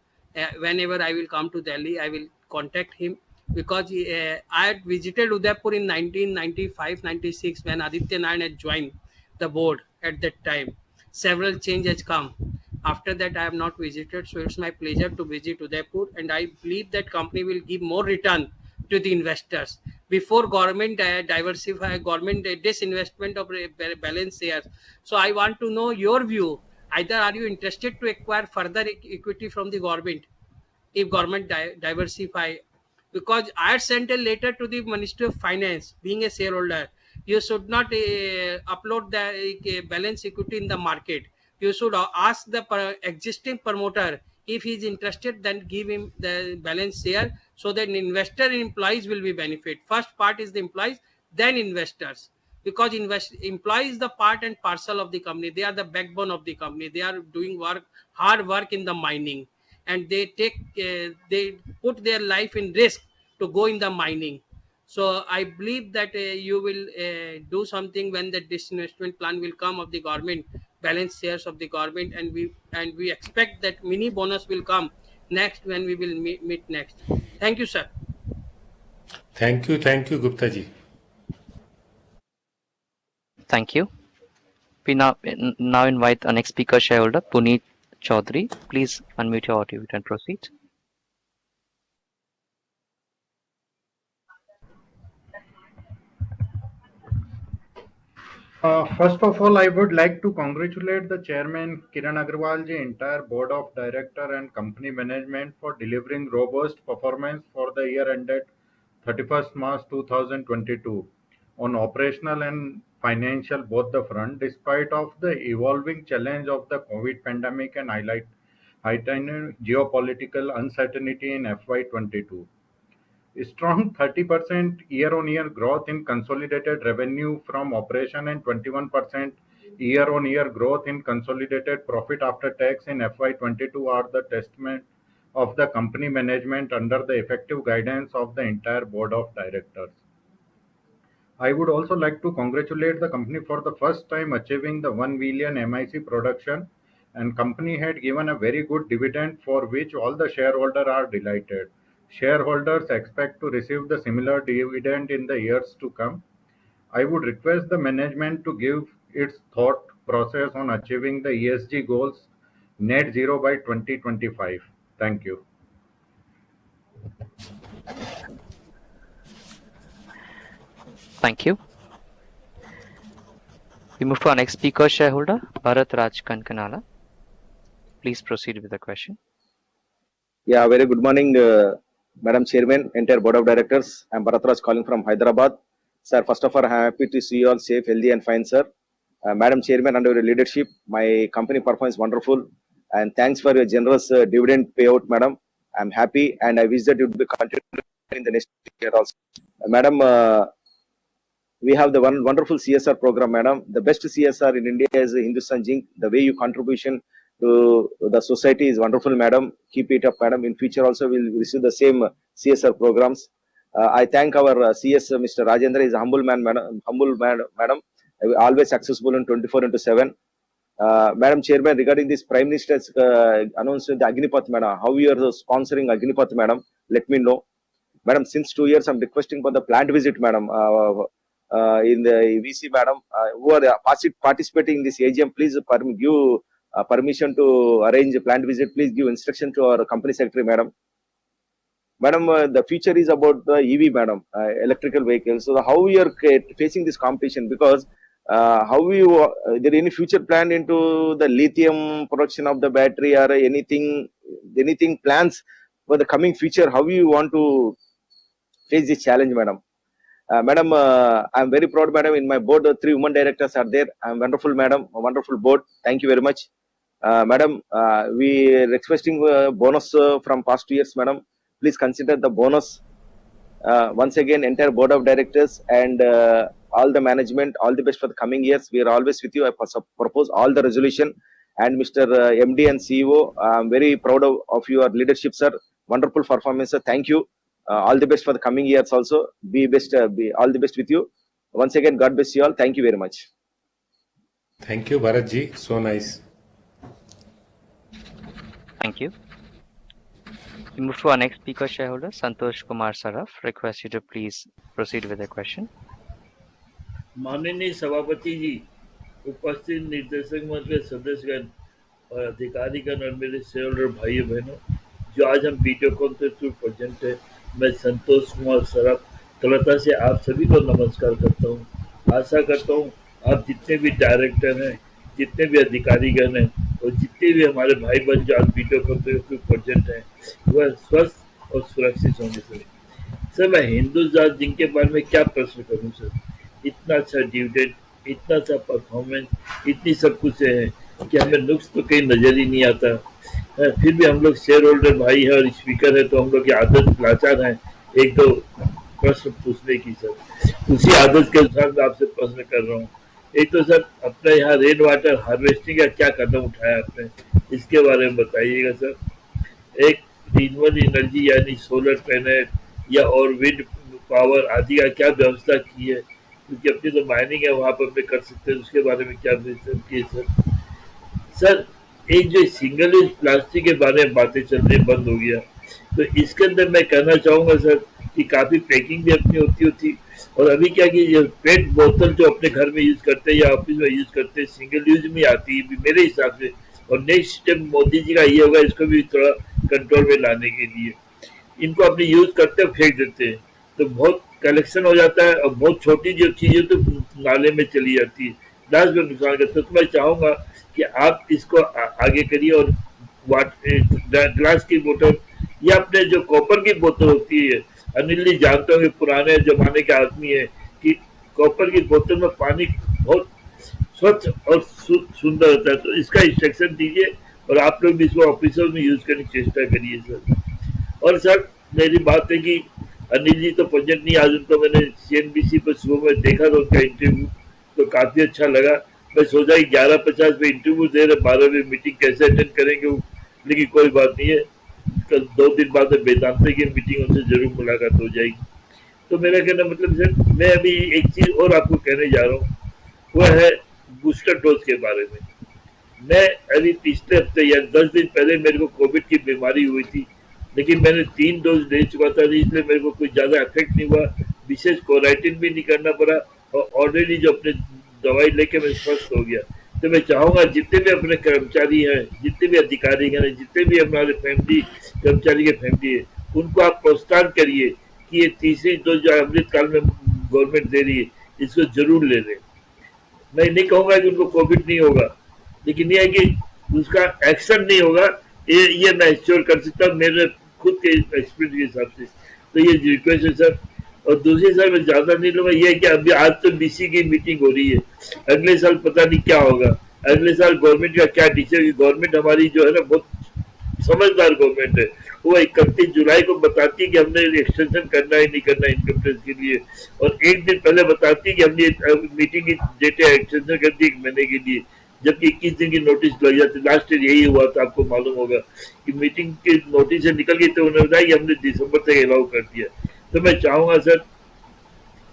Whenever I will come to Delhi, I will contact him because I had visited Udaipur in 1995-96 when Aditya Nayan had joined the board at that time. Several changes has come. After that, I have not visited, so it's my pleasure to visit Udaipur, and I believe that company will give more return to the investors before government government disinvestment of balance shares. So I want to know your view. Either are you interested to acquire further equity from the government if government diversify? Because I had sent a letter to the Ministry of Finance, being a shareholder. You should not upload the balance equity in the market. You should ask the existing promoter if he is interested, then give him the balance share so that investor and employees will be benefit. First part is the employees, then investors. because employee is the part and parcel of the company. They are the backbone of the company. They are doing hard work in the mining, and they put their life in risk to go in the mining. So I believe that you will do something when the disinvestment plan will come of the government, balance shares of the government, and we expect that mini bonus will come next when we will meet next. Thank you, sir. Thank you, Gupta ji. Thank you. We now invite our next speaker shareholder, Puneet Chaudhary. Please unmute your audio and proceed. First of all, I would like to congratulate the chairman Kiran Agarwal ji, entire board of director and company management for delivering robust performance for the year ended 31st March 2022 on operational and financial both the front, despite of the evolving challenge of the COVID pandemic and heightened geopolitical uncertainty in FY22. Strong 30% year-on-year growth in consolidated revenue from operation and 21% year-on-year growth in consolidated profit after tax in FY22 are the testament of the company management under the effective guidance of the entire board of directors. I would also like to congratulate the company for the first time achieving the 1 million MIC production, and company had given a very good dividend for which all the shareholders are delighted. Shareholders expect to receive the similar dividend in the years to come. I would request the management to give its thought process on achieving the ESG goals net zero by 2025. Thank you. Thank you. We move to our next speaker shareholder, Bharat Raj Kankanala. Please proceed with the question. Yeah, very good morning, Madam Chairman, entire Board of Directors. I'm Bharat Raj calling from Hyderabad. Sir, first of all, I'm happy to see you all safe, healthy and fine, sir. Madam Chairman, under your leadership, my company performs wonderful. And thanks for your generous dividend payout, Madam. I'm happy and I wish that you will be continuing in the next year also. Madam, we have the one wonderful CSR program, Madam. The best CSR in India is Hindustan Zinc. The way you contribution to the society is wonderful, Madam. Keep it up, Madam. In future also, we'll receive the same CSR programs. I thank our CS, Mr. Rajendra. Is a humble man, Madam. Always accessible in 24/7. Madam Chairman, regarding this Prime Minister's announcement, the Agnipath, Madam, how you are sponsoring Agnipath, Madam? Let me know, Madam. Since 2 years, I'm requesting for the plant visit, Madam. In the VC, Madam, who are participating in this AGM, please give permission to arrange a plant visit. Please give instruction to our company secretary, Madam. Madam, the future is about the EV, Madam, electrical vehicles. So how we are facing this competition, because how we there any future plan into the lithium production of the battery or anything plans for the coming future? How you want to face this challenge, Madam? Madam, I'm very proud, Madam. In my board, 3 women directors are there. I'm wonderful, Madam. A wonderful board. Thank you very much, Madam. We are expecting bonus from past 2 years, Madam. Please consider the bonus. Once again, entire board of directors and all the management, all the best for the coming years. We are always with you. I propose all the resolution. And Mr. MD and CEO, I'm very proud of your leadership, sir. Wonderful performance, sir. Thank you. All the best for the coming years also. Be all the best with you. Once again, God bless you all. Thank you very much. Thank you, Bharat ji. So nice. Thank you. We move to our next speaker shareholder, Santosh Kumar Saraf. Request you to please proceed with the question. माननीय सभापति जी, उपस्थित निर्देशक मंच के सदस्यगण और अधिकारीगण और मेरे शेयरहोल्डर भाइयों बहनों, जो आज हम वीडियो कॉन्फ्रेंस थ्रू प्रेजेंट है, मैं संतोष कुमार सराफ कलकत्ता से आप सभी को नमस्कार करता हूं। आशा करता हूं आप जितने भी डायरेक्टर हैं, जितने भी अधिकारीगण हैं और जितने भी हमारे भाई बहन जो आज वीडियो कॉन्फ्रेंस थ्रू प्रेजेंट हैं, वह स्वस्थ और सुरक्षित होने से। सर, मैं हिंदुस्तान जिंक के बारे में क्या प्रश्न करूं सर? इतना अच्छा डिविडेंड, इतना अच्छा परफॉर्मेंस, इतनी सब कुछ है कि हमें नुक्स तो कहीं नजर ही नहीं आता। फिर भी हम लोग शेयर होल्डर भाई है और स्पीकर है, तो हम लोग की आदत लाचार हैं, एक दो प्रश्न पूछने की सर। उसी आदत के अनुसार मैं आपसे प्रश्न कर रहा हूँ। एक तो सर अपने यहाँ रेन वाटर हार्वेस्टिंग का क्या कदम उठाया आपने, इसके बारे में बताइएगा सर। एक रिन्यूएबल एनर्जी यानी सोलर पैनल या और विंड पावर आदि का क्या व्यवस्था की है, क्योंकि अपनी तो माइनिंग है वहाँ पर कर सकते हैं, उसके बारे में क्या किए सर। सर एक जो सिंगल यूज प्लास्टिक के बारे में बातें चलने बंद हो गया, तो इसके अंदर मैं कहना चाहूंगा सर कि काफी पैकिंग भी अपनी होती थी, और अभी क्या कि ये पेट बोतल जो अपने घर में यूज करते हैं या ऑफिस में यूज करते हैं सिंगल यूज में आती है मेरे हिसाब से। और नेक्स्ट स्टेप मोदी जी का ये होगा इसको भी थोड़ा कंट्रोल में लाने के लिए। इनको अपनी यूज करते हैं फेंक देते हैं, तो बहुत कलेक्शन हो जाता है और बहुत छोटी जो चीजें तो नाले में चली जाती है, लास्ट में नुकसान करते। तो मैं चाहूंगा कि आप इसको आगे करिए, और ग्लास की बोतल या अपने जो कॉपर की बोतल होती है, अनिल जी जानते होंगे पुराने जमाने के आदमी है कि कॉपर की बोतल में पानी बहुत स्वच्छ और सुंदर होता है, तो इसका इंस्ट्रक्शन दीजिए और आप लोग भी इसको ऑफिसों में यूज करने की चेष्टा करिए सर। और सर मेरी बात है कि अनिल जी तो प्रेजेंट नहीं, आज उनको मैंने CNBC पर सुबह में देखा था उनका इंटरव्यू, तो काफी अच्छा लगा। मैं सोचा कि 11:50 पे इंटरव्यू दे रहे, 12 बजे मीटिंग कैसे अटेंड करेंगे वो, लेकिन कोई बात नहीं है, कल 2 दिन बाद में वेदांता की मीटिंग उनसे जरूर मुलाकात हो जाएगी। तो मेरा कहना मतलब सर मैं अभी एक चीज और आपको कहने जा रहा हूँ, वह है बूस्टर डोज के बारे में। मैं अभी पिछले हफ्ते या 10 दिन पहले मेरे को कोविड की बीमारी हुई थी, लेकिन मैंने 3 डोज ले चुका था, इसलिए मेरे को कोई ज्यादा इफेक्ट नहीं हुआ, विशेष क्वारंटाइन भी नहीं करना पड़ा, और ऑलरेडी जो अपने दवाई लेके मैं स्वस्थ हो गया। तो मैं चाहूंगा जितने भी अपने कर्मचारी हैं, जितने भी अधिकारी हैं, जितने भी हमारे फैमिली कर्मचारी के फैमिली है, उनको आप प्रोत्साहन करिए कि ये तीसरी डोज जो अमृतकाल में गवर्नमेंट दे रही है इसको जरूर ले लें। मैं नहीं कहूंगा कि उनको कोविड नहीं होगा, लेकिन ये है कि उसका एक्शन नहीं होगा, ये मैं एश्योर कर सकता हूँ मेरे खुद के एक्सपीरियंस के हिसाब से। तो ये रिक्वेस्ट है सर। और दूसरी सर मैं ज्यादा नहीं लूंगा, ये है कि अभी आज तो BC की मीटिंग हो रही है, अगले साल पता नहीं क्या होगा, अगले साल गवर्नमेंट का क्या डिसीजन। गवर्नमेंट हमारी जो है ना बहुत समझदार गवर्नमेंट है, वो 31 जुलाई को बताती है कि हमने एक्सटेंशन करना है नहीं करना इनकम टैक्स के लिए, और एक दिन पहले बताती है कि हमने मीटिंग की डेट एक्सटेंशन कर दी 1 महीने के लिए, जबकि 21 दिन की नोटिस लग जाती। लास्ट ईयर यही हुआ था, आपको मालूम होगा कि मीटिंग के नोटिस से निकल गई तो उन्होंने बताया कि हमने दिसंबर तक अलाउ कर दिया। तो मैं चाहूंगा सर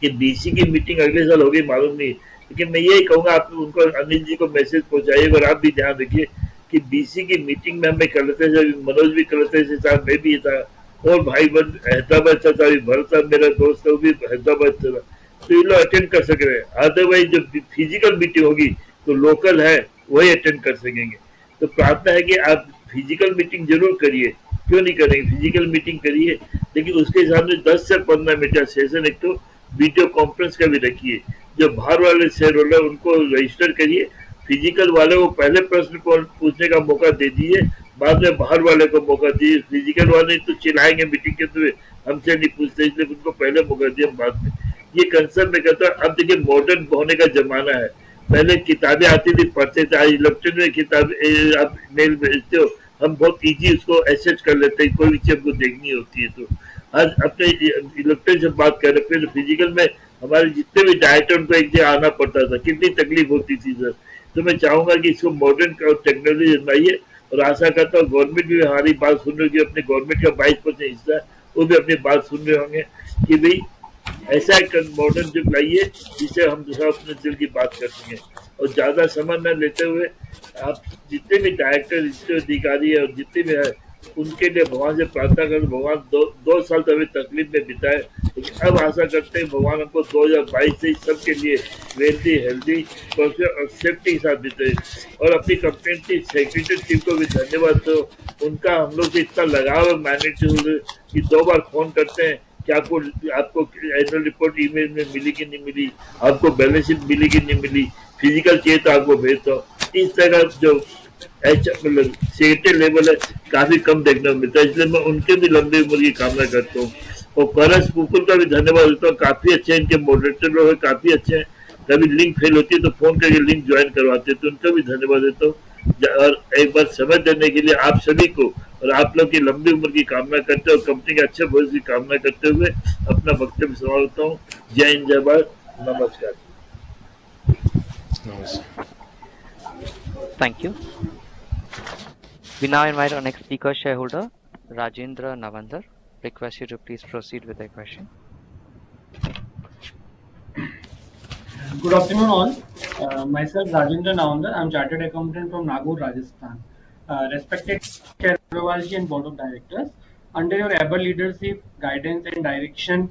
कि BC की मीटिंग अगले साल होगी मालूम नहीं, लेकिन मैं यही कहूंगा आप उनको अनिल जी को मैसेज पहुंचाइएगा, और आप भी ध्यान रखिए कि BC की मीटिंग में हमें करते थे, मनोज भी करते थे साहब, मैं भी था, और भाई बन हैदराबाद था, भरत साहब मेरा दोस्त है वो भी हैदराबाद था, तो ये लोग अटेंड कर सक रहे हैं। अदरवाइज जो फिजिकल मीटिंग होगी तो लोकल है वही अटेंड कर सकेंगे। तो प्रार्थना है कि आप फिजिकल मीटिंग जरूर करिए, क्यों नहीं करेंगे, फिजिकल मीटिंग करिए, लेकिन उसके सामने 10 से 15 मिनट का सेशन एक तो वीडियो कॉन्फ्रेंस का भी रखिए। जो बाहर वाले शेयर होल्डर उनको रजिस्टर करिए, फिजिकल वाले को पहले प्रश्न पूछने का मौका दे दीजिए, बाद में बाहर वाले को मौका दीजिए। फिजिकल वाले तो चिल्लाएंगे मीटिंग के थ्रू, हमसे नहीं पूछते, इसलिए उनको पहले मौका दिया बाद में। ये कंसर्न में कहता हूँ। अब देखिए मॉडर्न होने का जमाना है, पहले किताबें आती थी पढ़ते थे, आज इलेक्ट्रॉनिक में किताबें आप मेल भेजते हो, हम बहुत इजी उसको एक्सेस कर लेते हैं, कोई भी चीज हमको देखनी होती है। तो आज अपने इलेक्ट्रॉनिक से बात कर रहे हैं, फिजिकल में हमारे जितने भी डायरेक्टर उनको एक जगह आना पड़ता था, कितनी तकलीफ होती थी सर। तो मैं चाहूंगा कि इसको मॉडर्न टेक्नोलॉजी बनाइए, और आशा करता हूँ गवर्नमेंट भी हमारी बात सुन रही है, अपने गवर्नमेंट का 22% हिस्सा है वो भी अपनी बात सुन रहे होंगे कि भाई ऐसा मॉडर्न जुग लाइए जिससे हम दूसरा अपने दिल की बात कर सकें। और ज्यादा समय न लेते हुए आप जितने भी डायरेक्टर, जितने अधिकारी है और जितने भी है उनके लिए भगवान से प्रार्थना करें, भगवान 2 साल तो हमें तकलीफ में बिताए, लेकिन अब आशा करते हैं भगवान हमको 2022 से सबके लिए वेल्थी, हेल्दी और सेफ्टी के साथ बिताए। और अपनी कंपनी की सेक्रेटरी टीम को भी धन्यवाद दो, उनका हम लोग से इतना लगाव है मैनेजर कि 2 बार फोन करते हैं कि आपको एनुअल रिपोर्ट ईमेल में मिली कि नहीं मिली, आपको बैलेंस शीट मिली कि नहीं मिली, फिजिकल चाहिए तो आपको भेजता हूँ। इस तरह जो मतलब सेक्रेटरी लेवल है काफी कम देखने को मिलता है, इसलिए मैं उनके भी लंबी उम्र की कामना करता हूँ। और करस पुकुल का भी धन्यवाद देता हूँ, काफी अच्छे इनके मॉडरेटर लोग हैं, काफी अच्छे हैं, कभी लिंक फेल होती है तो फोन करके लिंक ज्वाइन करवाते हैं, तो उनका भी धन्यवाद देता हूँ। और एक बार समय देने के लिए आप सभी को और आप लोग की लंबी उम्र की कामना करते हुए, कंपनी के अच्छे भविष्य की कामना करते हुए अपना वक्तव्य समाप्त करता हूँ। जय हिंद, जय भारत, नमस्कार। Thank you. We now invite our next speaker shareholder, Rajendra Navandar. Request you to please proceed with the question. Good afternoon, all. Myself, Rajendra Navandar. I'm Chartered Accountant from Nagaur, Rajasthan. Respected Chair Agrawalji and Board of Directors, under your able leadership, guidance, and direction,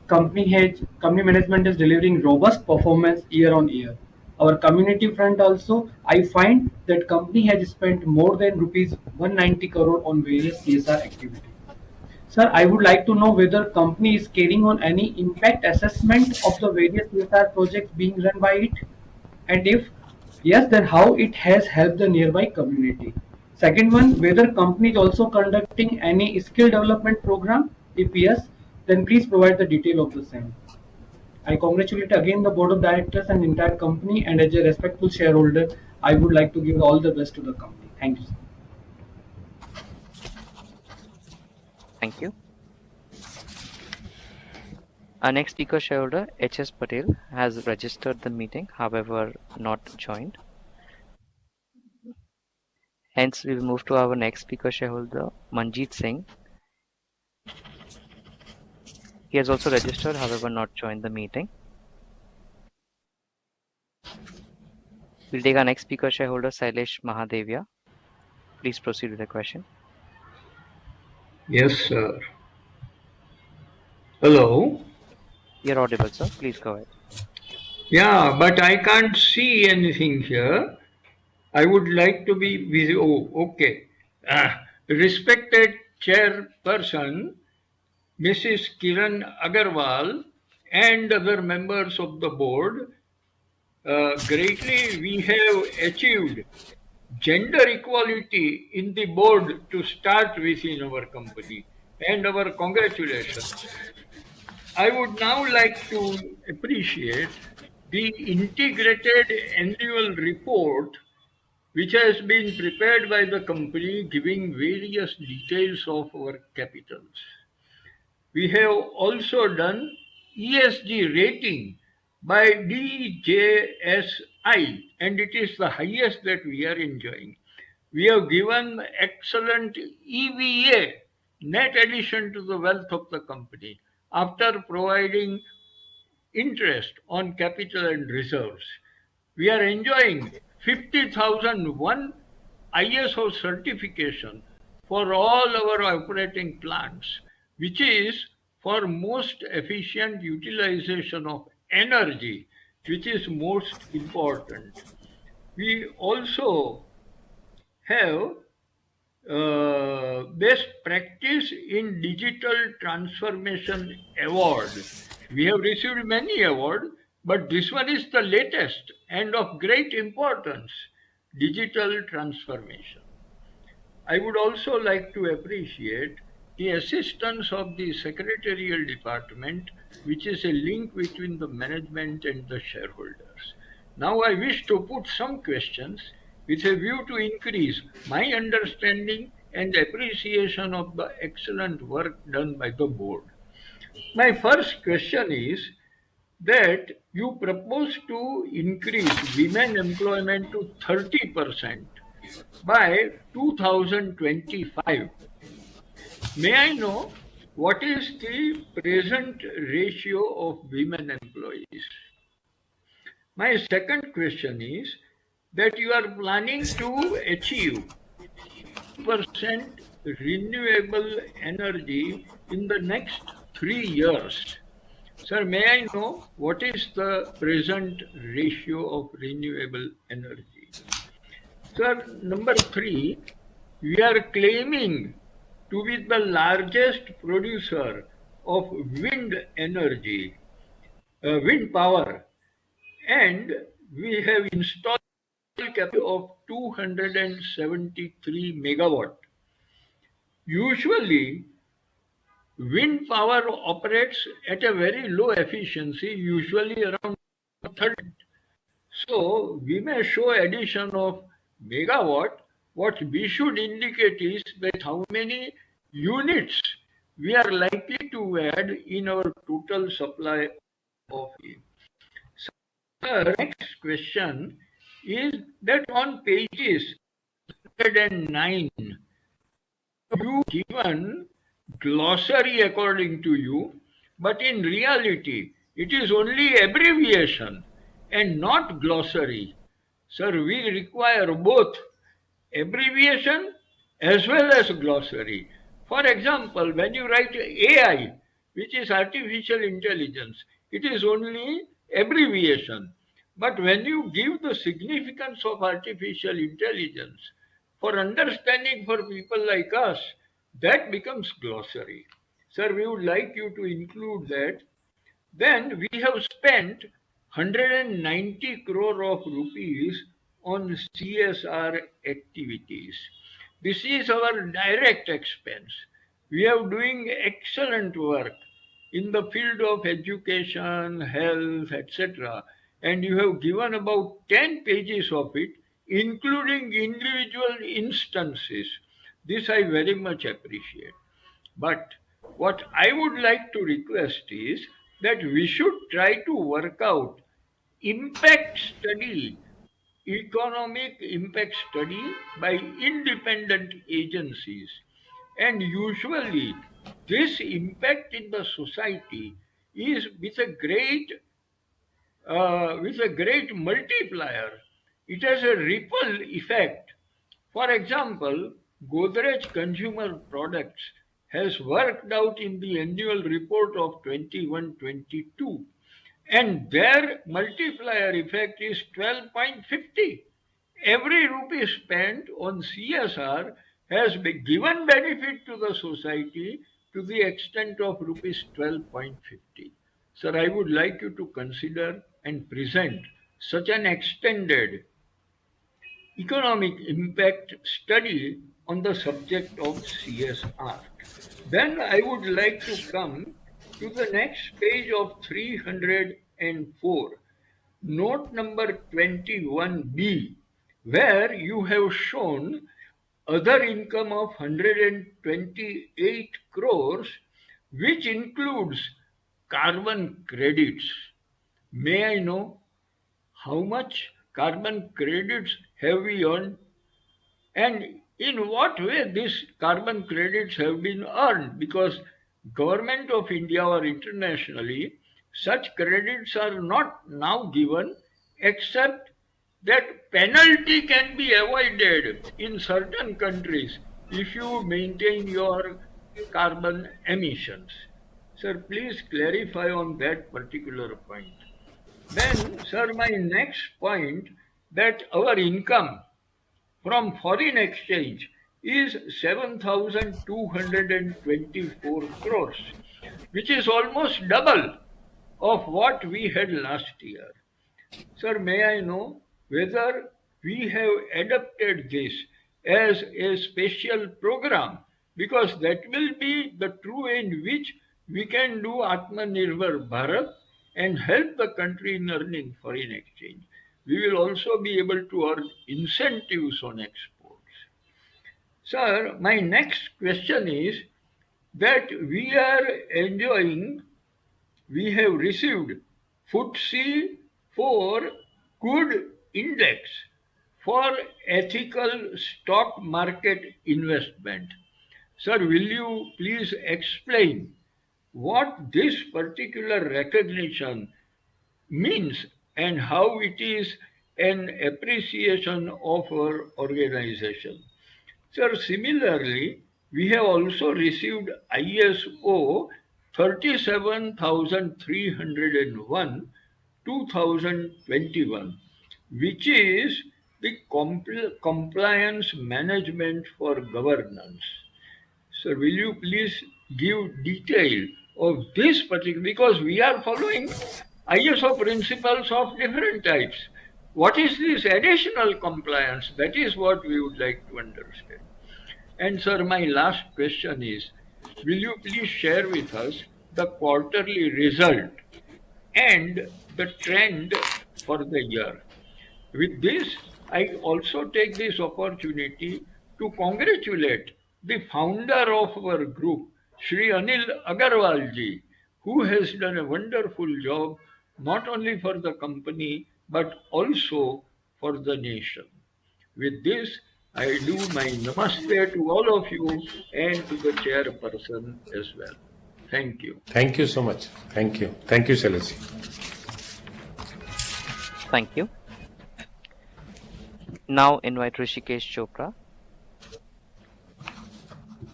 company management is delivering robust performance year on year. Our community front also, I find that company has spent more than rupees 190 crore on various CSR activities. Sir, I would like to know whether company is carrying on any impact assessment of the various CSR projects being run by it, and if yes, then how it has helped the nearby community. Second one, whether company is also conducting any skill development program. If yes, then please provide the detail of the same. I congratulate again the board of directors and entire company, and as a respectful shareholder, I would like to give all the best to the company. Thank you, sir. Thank you. Our next speaker shareholder, H.S. Patel, has registered the meeting, however, not joined. Hence, we will move to our next speaker shareholder, Manjeet Singh. He has also registered, however, not joined the meeting. We'll take our next speaker shareholder, Sailesh Mahadevia. Please proceed with the question. Yes, sir. Hello? You're audible, sir. Please go ahead. Yeah, but I can't see anything here. I would like to be visible. Oh, okay. Respected chairperson, Mrs. Kiran Agarwal, and other members of the board, greatly we have achieved gender equality in the board to start with in our company, and our congratulations. I would now like to appreciate the integrated annual report which has been prepared by the company giving various details of our capitals. We have also done ESG rating by DJSI, and it is the highest that we are enjoying. We have given excellent EVA, net addition to the wealth of the company, after providing interest on capital and reserves. We are enjoying 50,001 ISO certification for all our operating plants, which is for most efficient utilization of energy, which is most important. We also have best practice in digital transformation award. We have received many awards, but this one is the latest and of great importance, digital transformation. I would also like to appreciate the assistance of the secretarial department, which is a link between the management and the shareholders. Now I wish to put some questions with a view to increase my understanding and appreciation of the excellent work done by the board. My first question is that you propose to increase women employment to 30% by 2025. May I know what is the present ratio of women employees? My second question is that you are planning to achieve 30% renewable energy in the next 3 years. Sir, may I know what is the present ratio of renewable energy? Sir, number three, we are claiming to be the largest producer of wind energy, wind power, and we have installed capacity of 273 megawatt. Usually, wind power operates at a very low efficiency, usually around 30. So we may show addition of megawatt, what we should indicate is that how many units we are likely to add in our total supply of it. So the next question is that on pages 109, you given glossary according to you, but in reality, it is only abbreviation and not glossary. Sir, we require both abbreviation as well as glossary. For example, when you write AI, which is artificial intelligence, it is only abbreviation. But when you give the significance of artificial intelligence for understanding for people like us, that becomes glossary. Sir, we would like you to include that. Then we have spent 190 crore of rupees on CSR activities. This is our direct expense. We are doing excellent work in the field of education, health, etc. And you have given about 10 pages of it, including individual instances. This I very much appreciate. But what I would like to request is that we should try to work out impact study, economic impact study by independent agencies. And usually this impact in the society is with a great multiplier. It has a ripple effect. For example, Godrej Consumer Products has worked out in the annual report of 21-22, and their multiplier effect is 12.50. Every rupee spent on CSR has been given benefit to the society to the extent of rupees 12.50. Sir, I would like you to consider and present such an extended economic impact study on the subject of CSR. Then I would like to come to the next page of 304, note number 21B, where you have shown other income of 128 crores, which includes carbon credits. May I know how much carbon credits have we earned, and in what way these carbon credits have been earned? Because Government of India or internationally, such credits are not now given, except that penalty can be avoided in certain countries if you maintain your carbon emissions. Sir, please clarify on that particular point. Then, sir, my next point, that our income from foreign exchange is 7,224 crores, which is almost double of what we had last year. Sir, may I know whether we have adopted this as a special program, because that will be the true way in which we can do Atmanirbhar Bharat and help the country in earning foreign exchange. We will also be able to earn incentives on exports. Sir, my next question is that we have received FTSE for good index for ethical stock market investment. Sir, will you please explain what this particular recognition means and how it is an appreciation of our organization? Sir, similarly, we have also received ISO 37301 2021, which is the compliance management for governance. Sir, will you please give detail of this particular, because we are following ISO principles of different types. What is this additional compliance? That is what we would like to understand. And sir, my last question is, will you please share with us the quarterly result and the trend for the year? With this, I also take this opportunity to congratulate the founder of our group, Shri Anil Agarwal ji, who has done a wonderful job not only for the company but also for the nation. With this, I do my namaste to all of you and to the chairperson as well. Thank you. Thank you so much. Thank you. Thank you, Shailesh. Thank you. Now invite Rishikesh Chopra.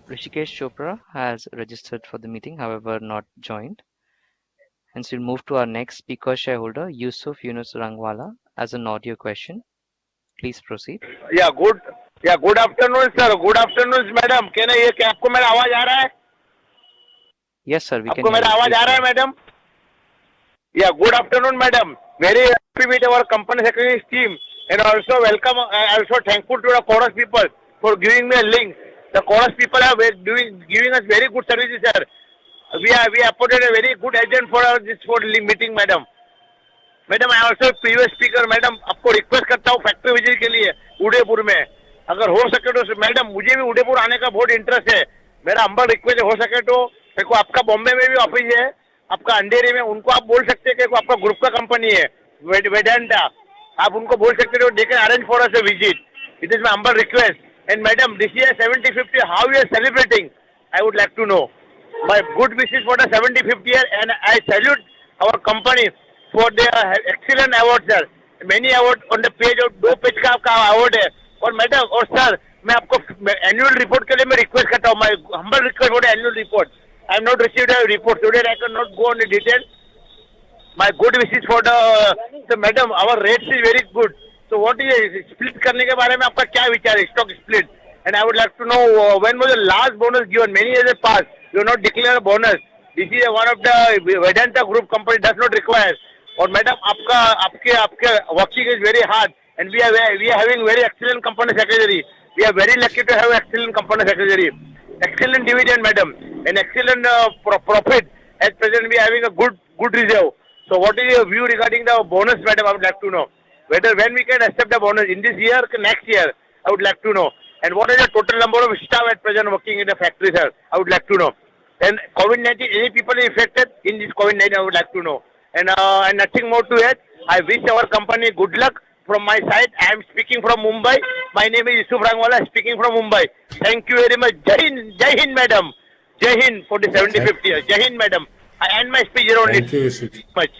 Rishikesh Chopra has registered for the meeting, however not joined. Hence we'll move to our next speaker shareholder, Yusuf Yunus Rangwala, as an audio question. Please proceed. Good afternoon, sir. Good afternoon, madam. Can I hear? आपको मेरा आवाज आ रहा है? Yes, sir. We can आपको hear मेरा you. आवाज Please uh go रहा है, ahead. madam? Yeah, good afternoon, madam. Very happy with our company secretary's team, and also welcome. Also thankful to the chorus people for giving me a link. The chorus people are giving us very good services, sir. We appointed a very good agent for this meeting, madam. Madam I also previous speaker madam आपको request करता हूँ factory visit के लिए उदयपुर में अगर हो सके तो मैडम मुझे भी उदयपुर आने का बहुत इंटरेस्ट है मेरा हम्बल रिक्वेस्ट हो सके तो देखो आपका बॉम्बे में भी ऑफिस है आपका अंधेरी में उनको आप बोल सकते हैं कि आपका ग्रुप का कंपनी है वेदांता आप उनको बोल सकते हो they can arrange for us a visit it is my humble request and madam this year 70-50 how you are celebrating I would like to know my good wishes for the 70-50 year and I salute our company for their excellent award, sir. Many award on the page और 2 page का आपका award है और madam और sir मैं आपको annual report के लिए मैं रिक्वेस्ट करता हूँ my humble request for annual report I have not received a report today I can not go on the detail my good wishes for the madam our rates is very good so what is split करने के बारे में आपका क्या विचार है stock split and I would like to know when was the last bonus given many years pass you not declare a bonus this is one of the Vedanta group company does not require और madam आपके working is very hard and we are having very excellent company secretary we are very lucky to have excellent company secretary excellent dividend madam and excellent profit at present we are having a good reserve so what is your view regarding the bonus madam I would like to know whether when we can accept the bonus in this year or next year I would like to know and what is the total number of staff at present working in the factory sir I would like to know and COVID-19 any people affected in this COVID-19 I would like to know and nothing more to it. I wish our company good luck from my side. I am speaking from Mumbai. My name is Yusuf Rangwala, speaking from Mumbai. Thank you very much. Jai Hind, madam. Jai Hind for the 70-50 years. Jai Hind, madam. I end my speech here only. Thank you, Yusuf. Much.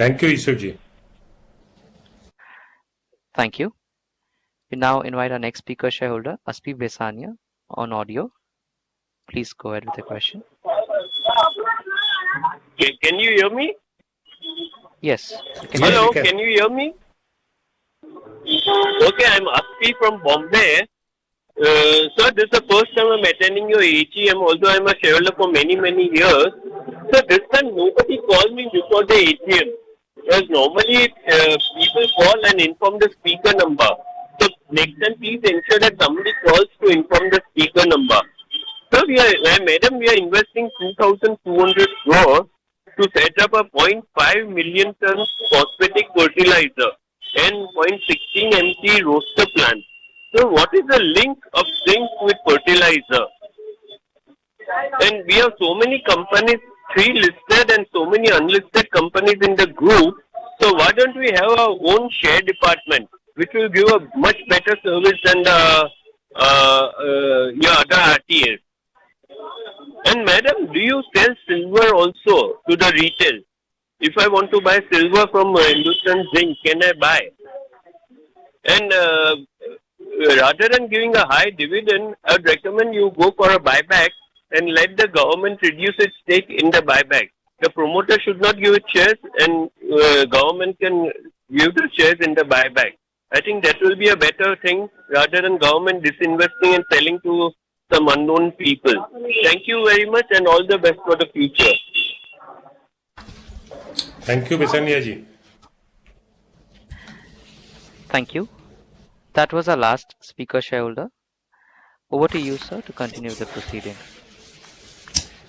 Thank you, Yusuf ji. Thank you. We now invite our next speaker shareholder, Aspi Besania, on audio. Please go ahead with the question. Can you hear me? Yes. Hello, can you hear me? Okay, I'm Aspi from Bombay. Sir, this is the first time I'm attending your AGM, although I'm a shareholder for many years. So this time nobody called me before the AGM. Because normally people call and inform the speaker number. So next time please ensure that somebody calls to inform the speaker number. Sir, madam, we are investing 2,200 crores to set up a 0.5 million ton phosphatic fertilizer and 0.16 MT roaster plant. So what is the link of zinc with fertilizer? And we have so many companies, 3 listed and so many unlisted companies in the group. So why don't we have our own share department, which will give a much better service than your other RTAs? And madam, do you sell silver also to the retail? If I want to buy silver from Hindustan Zinc, can I buy? And rather than giving a high dividend, I would recommend you go for a buyback and let the government reduce its stake in the buyback. The promoter should not give its shares and government can give the shares in the buyback. I think that will be a better thing rather than government disinvesting and selling to some unknown people. Thank you very much and all the best for the future. Thank you, Besania ji. Thank you. That was our last speaker shareholder. Over to you, sir, to continue the proceeding.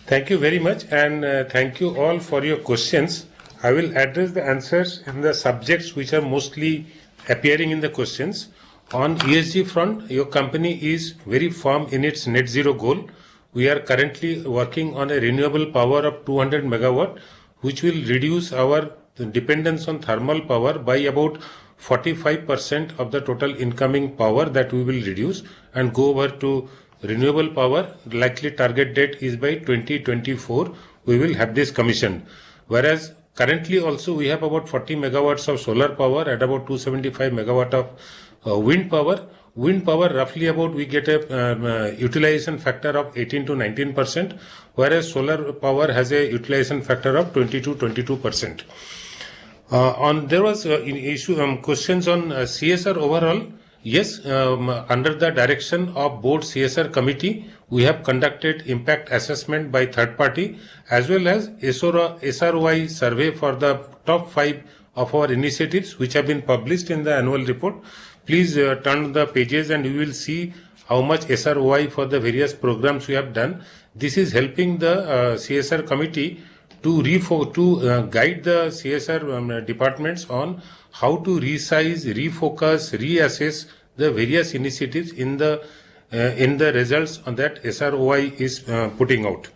Thank you very much and thank you all for your questions. I will address the answers in the subjects which are mostly appearing in the questions. On ESG front, your company is very firm in its net zero goal. We are currently working on a renewable power of 200 megawatt, which will reduce our dependence on thermal power by about 45% of the total incoming power that we will reduce and go over to renewable power. Likely target date is by 2024. We will have this commissioned. Whereas currently also we have about 40 megawatts of solar power and about 275 megawatt of wind power. Wind power, roughly about we get a utilization factor of 18 to 19%, whereas solar power has a utilization factor of 20 to 22%. There was questions on CSR overall. Yes, under the direction of board CSR committee, we have conducted impact assessment by third party as well as SROI survey for the top 5 of our initiatives which have been published in the annual report. Please turn the pages and you will see how much SROI for the various programs we have done. This is helping the CSR committee to guide the CSR departments on how to resize, refocus, reassess the various initiatives in the results that SROI is putting out.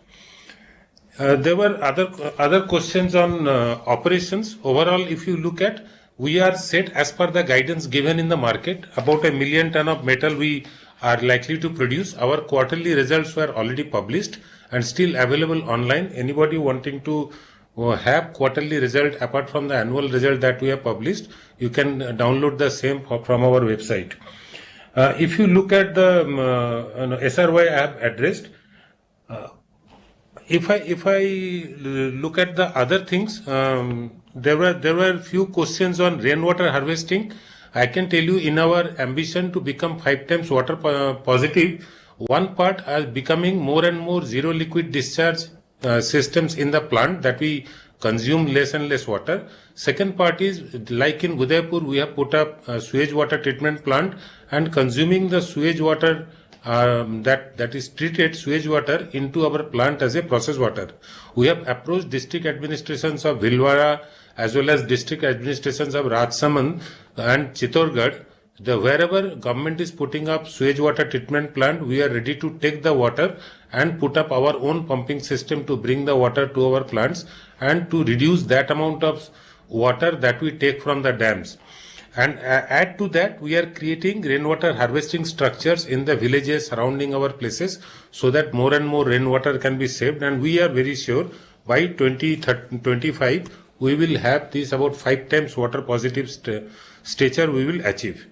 There were other questions on operations. Overall, if you look at, we are set as per the guidance given in the market. About 1 million ton of metal we are likely to produce. Our quarterly results were already published and still available online. Anybody wanting to have quarterly result apart from the annual result that we have published, you can download the same from our website. If you look at the SRY I have addressed, if I look at the other things, there were few questions on rainwater harvesting. I can tell you, in our ambition to become 5 times water positive, one part is becoming more and more zero liquid discharge systems in the plant, that we consume less and less water. Second part is, like in Udaipur, we have put up a sewage water treatment plant, and consuming the sewage water that is treated sewage water into our plant as a process water. We have approached district administrations of Bhilwara as well as district administrations of Rajsamand and Chittorgarh. Wherever government is putting up sewage water treatment plant, we are ready to take the water and put up our own pumping system to bring the water to our plants and to reduce that amount of water that we take from the dams. And add to that, we are creating rainwater harvesting structures in the villages surrounding our places so that more and more rainwater can be saved. And we are very sure by 2025, we will have this about 5 times water positive stature we will achieve.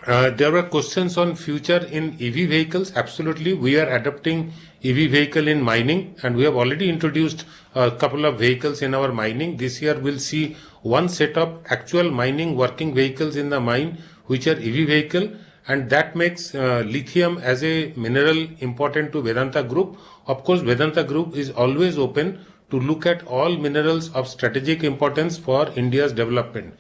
There were questions on future in EV vehicles. Absolutely, we are adopting EV vehicle in mining, and we have already introduced a couple of vehicles in our mining. This year we'll see one set of actual mining working vehicles in the mine, which are EV vehicle, and that makes lithium as a mineral important to Vedanta Group. Of course, Vedanta Group is always open to look at all minerals of strategic importance for India's development.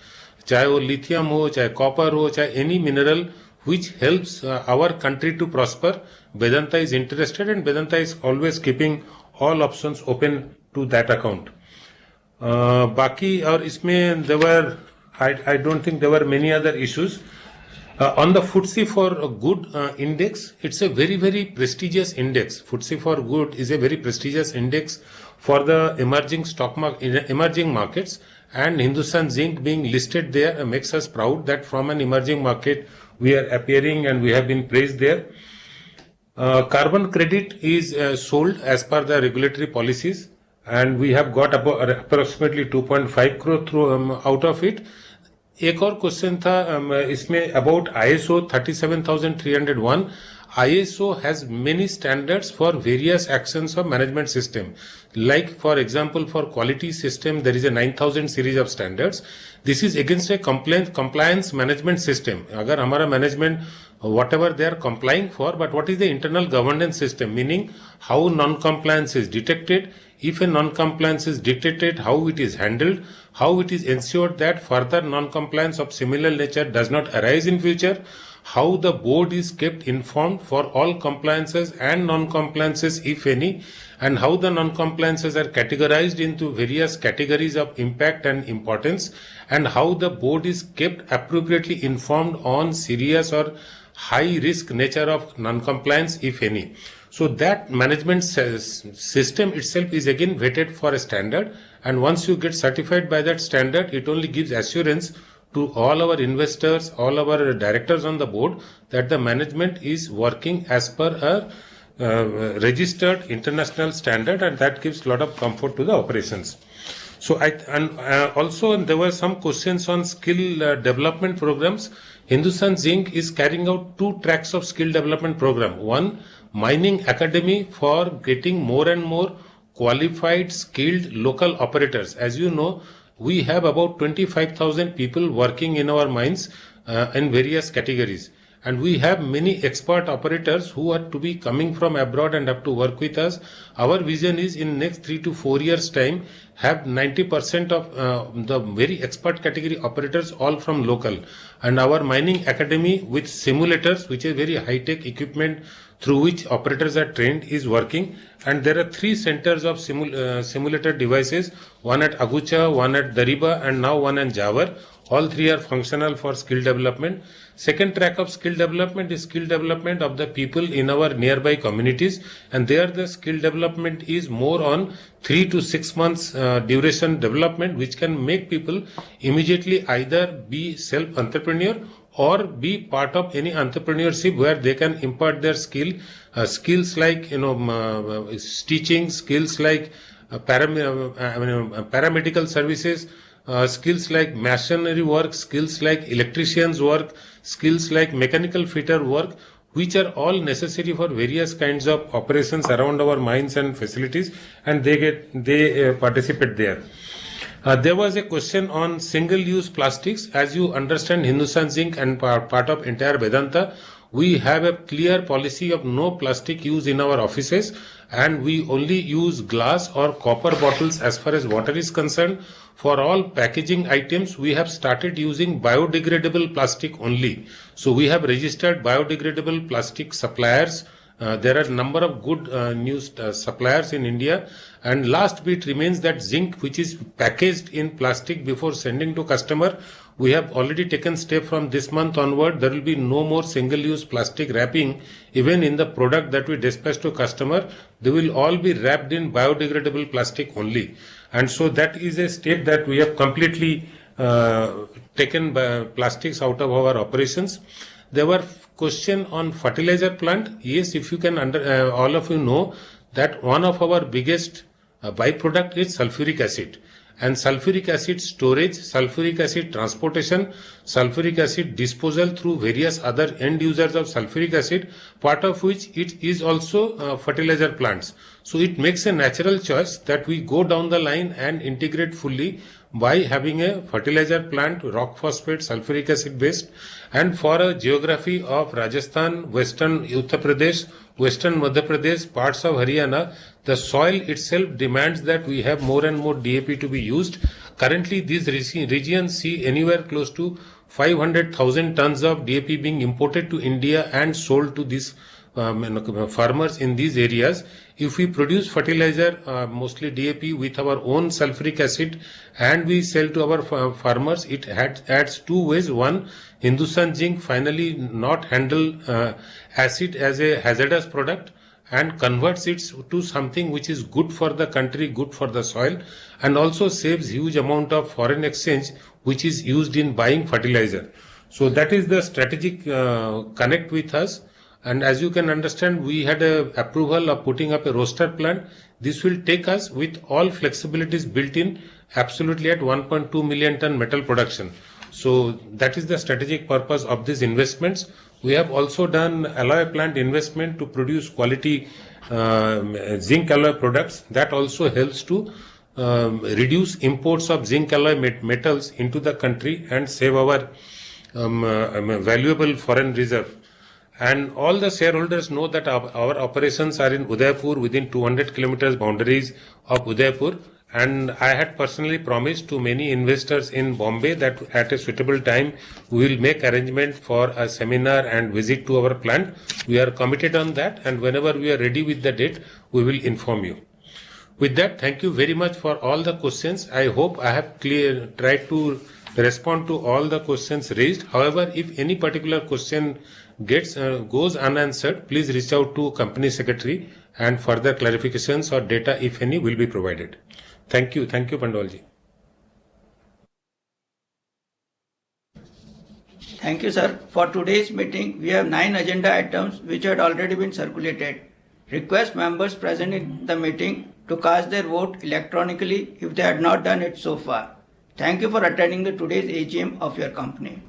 चाहे वो lithium हो, चाहे copper हो, चाहे any mineral which helps our country to prosper, Vedanta is interested, and Vedanta is always keeping all options open to that account. बाकी और इसमें there were, I don't think there were many other issues. On the FTSE for Good index, it's a very, very prestigious index. FTSE for Good is a very prestigious index for the emerging markets, and Hindustan Zinc being listed there makes us proud that from an emerging market we are appearing and we have been praised there. Carbon credit is sold as per the regulatory policies, and we have got about approximately 2.5 crore out of it. एक और question था इसमें about ISO 37301. ISO has many standards for various actions of management system. Like, for example, for quality system, there is a 9000 series of standards. This is against a compliance management system. अगर हमारा management, whatever they are complying for, but what is the internal governance system? Meaning, how non-compliance is detected. If a non-compliance is detected, how it is handled, how it is ensured that further non-compliance of similar nature does not arise in future, how the board is kept informed for all compliances and non-compliances, if any, and how the non-compliances are categorized into various categories of impact and importance, and how the board is kept appropriately informed on serious or high risk nature of non-compliance, if any. So that management system itself is again vetted for a standard, and once you get certified by that standard, it only gives assurance to all our investors, all our directors on the board, that the management is working as per a registered international standard, and that gives a lot of comfort to the operations. So also there were some questions on skill development programs. Hindustan Zinc is carrying out 2 tracks of skill development program. One, mining academy for getting more and more qualified, skilled local operators. As you know, we have about 25,000 people working in our mines in various categories. And we have many expert operators who are to be coming from abroad and have to work with us. Our vision is in next 3 to 4 years time, have 90% of the very expert category operators all from local. And our mining academy with simulators, which is very high-tech equipment through which operators are trained, is working. And there are 3 centers of simulator devices, one at Agucha, one at Dariba, and now one in Jawar. All 3 are functional for skill development. Second track of skill development is skill development of the people in our nearby communities, and there the skill development is more on 3 to 6 months duration development, which can make people immediately either be self-entrepreneur or be part of any entrepreneurship where they can impart their skills like teaching, skills like paramedical services, skills like masonry work, skills like electrician's work, skills like mechanical fitter work, which are all necessary for various kinds of operations around our mines and facilities, and they participate there. There was a question on single-use plastics. As you understand, Hindustan Zinc and part of entire Vedanta, we have a clear policy of no plastic use in our offices, and we only use glass or copper bottles as far as water is concerned. For all packaging items, we have started using biodegradable plastic only. So we have registered biodegradable plastic suppliers. There are a number of good new suppliers in India. And last bit remains that zinc, which is packaged in plastic before sending to customer. We have already taken step from this month onward. There will be no more single-use plastic wrapping even in the product that we dispatch to customer. They will all be wrapped in biodegradable plastic only. And so that is a step that we have completely taken plastics out of our operations. There were question on fertilizer plant. Yes, if you can all of you know that one of our biggest byproduct is sulfuric acid. And sulfuric acid storage, sulfuric acid transportation, sulfuric acid disposal through various other end users of sulfuric acid, part of which it is also fertilizer plants. So it makes a natural choice that we go down the line and integrate fully by having a fertilizer plant, rock phosphate, sulfuric acid based. And for a geography of Rajasthan, western Uttar Pradesh, western Madhya Pradesh, parts of Haryana, the soil itself demands that we have more and more DAP to be used. Currently, these regions see anywhere close to 500,000 tons of DAP being imported to India and sold to these farmers in these areas. If we produce fertilizer, mostly DAP, with our own sulfuric acid and we sell to our farmers, it adds 2 ways. One, Hindustan Zinc finally not handle acid as a hazardous product and converts it to something which is good for the country, good for the soil, and also saves huge amount of foreign exchange which is used in buying fertilizer. So that is the strategic connect with us. And as you can understand, we had a approval of putting up a roaster plant. This will take us with all flexibilities built in absolutely at 1.2 million ton metal production. So that is the strategic purpose of these investments. We have also done alloy plant investment to produce quality zinc alloy products. That also helps to reduce imports of zinc alloy metals into the country and save our valuable foreign reserve. And all the shareholders know that our operations are in Udaipur, within 200 kilometers boundaries of Udaipur, and I had personally promised to many investors in Bombay that at a suitable time we will make arrangement for a seminar and visit to our plant. We are committed on that, and whenever we are ready with the date, we will inform you. With that, thank you very much for all the questions. I hope I have tried to respond to all the questions raised. However, if any particular question goes unanswered, please reach out to company secretary and further clarifications or data, if any, will be provided. Thank you, Pandolji. Thank you, sir. For today's meeting, we have 9 agenda items which had already been circulated. Request members present in the meeting to cast their vote electronically if they had not done it so far. Thank you for attending today's AGM of your company.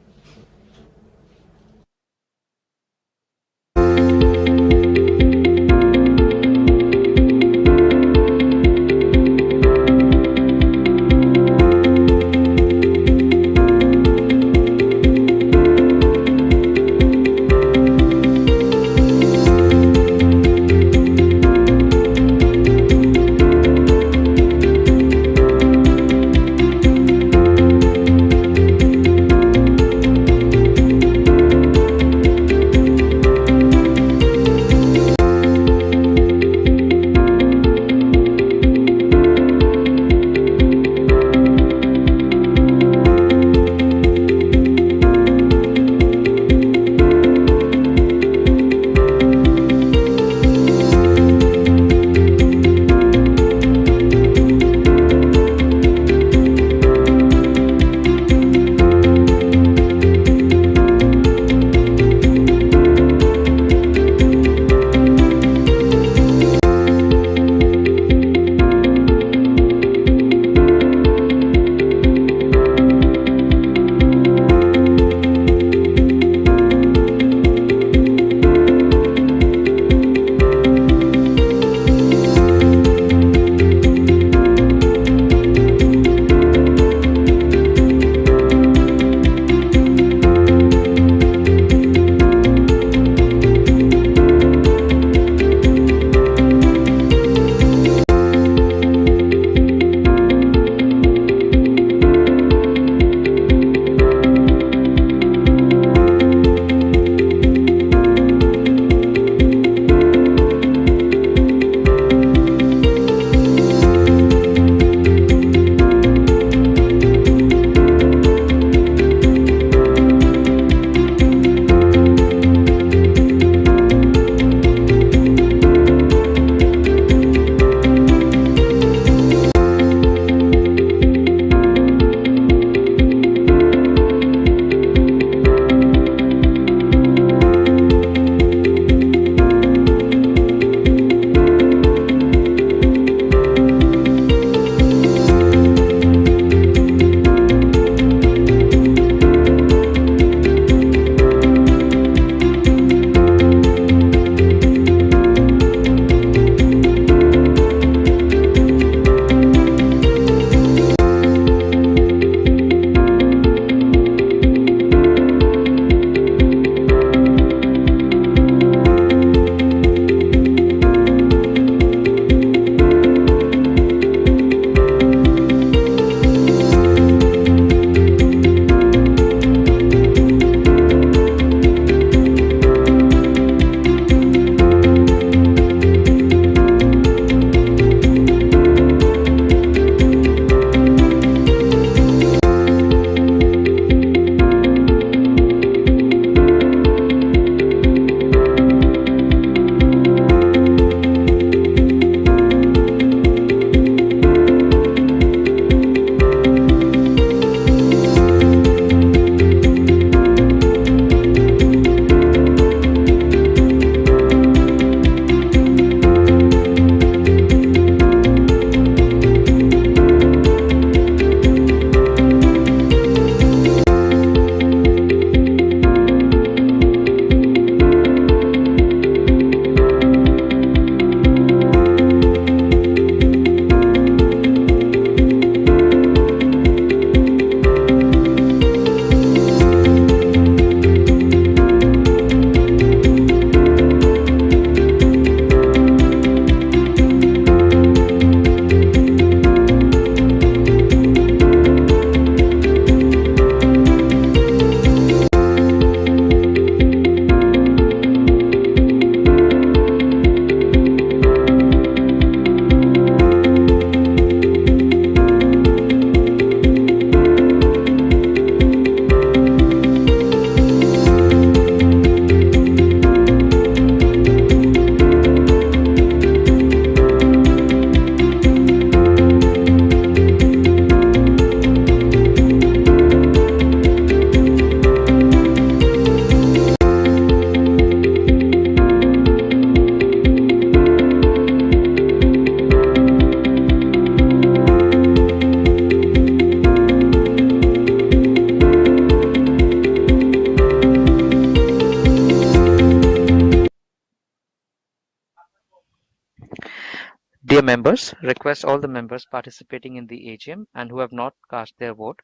Dear members, request all the members participating in the AGM and who have not cast their vote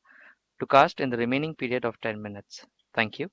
to cast in the remaining period of 10 minutes. Thank you.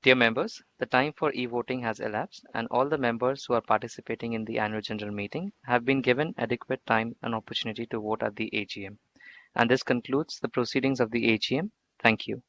Dear members, the time for e-voting has elapsed, and all the members who are participating in the annual general meeting have been given adequate time and opportunity to vote at the AGM. And this concludes the proceedings of the AGM. Thank you.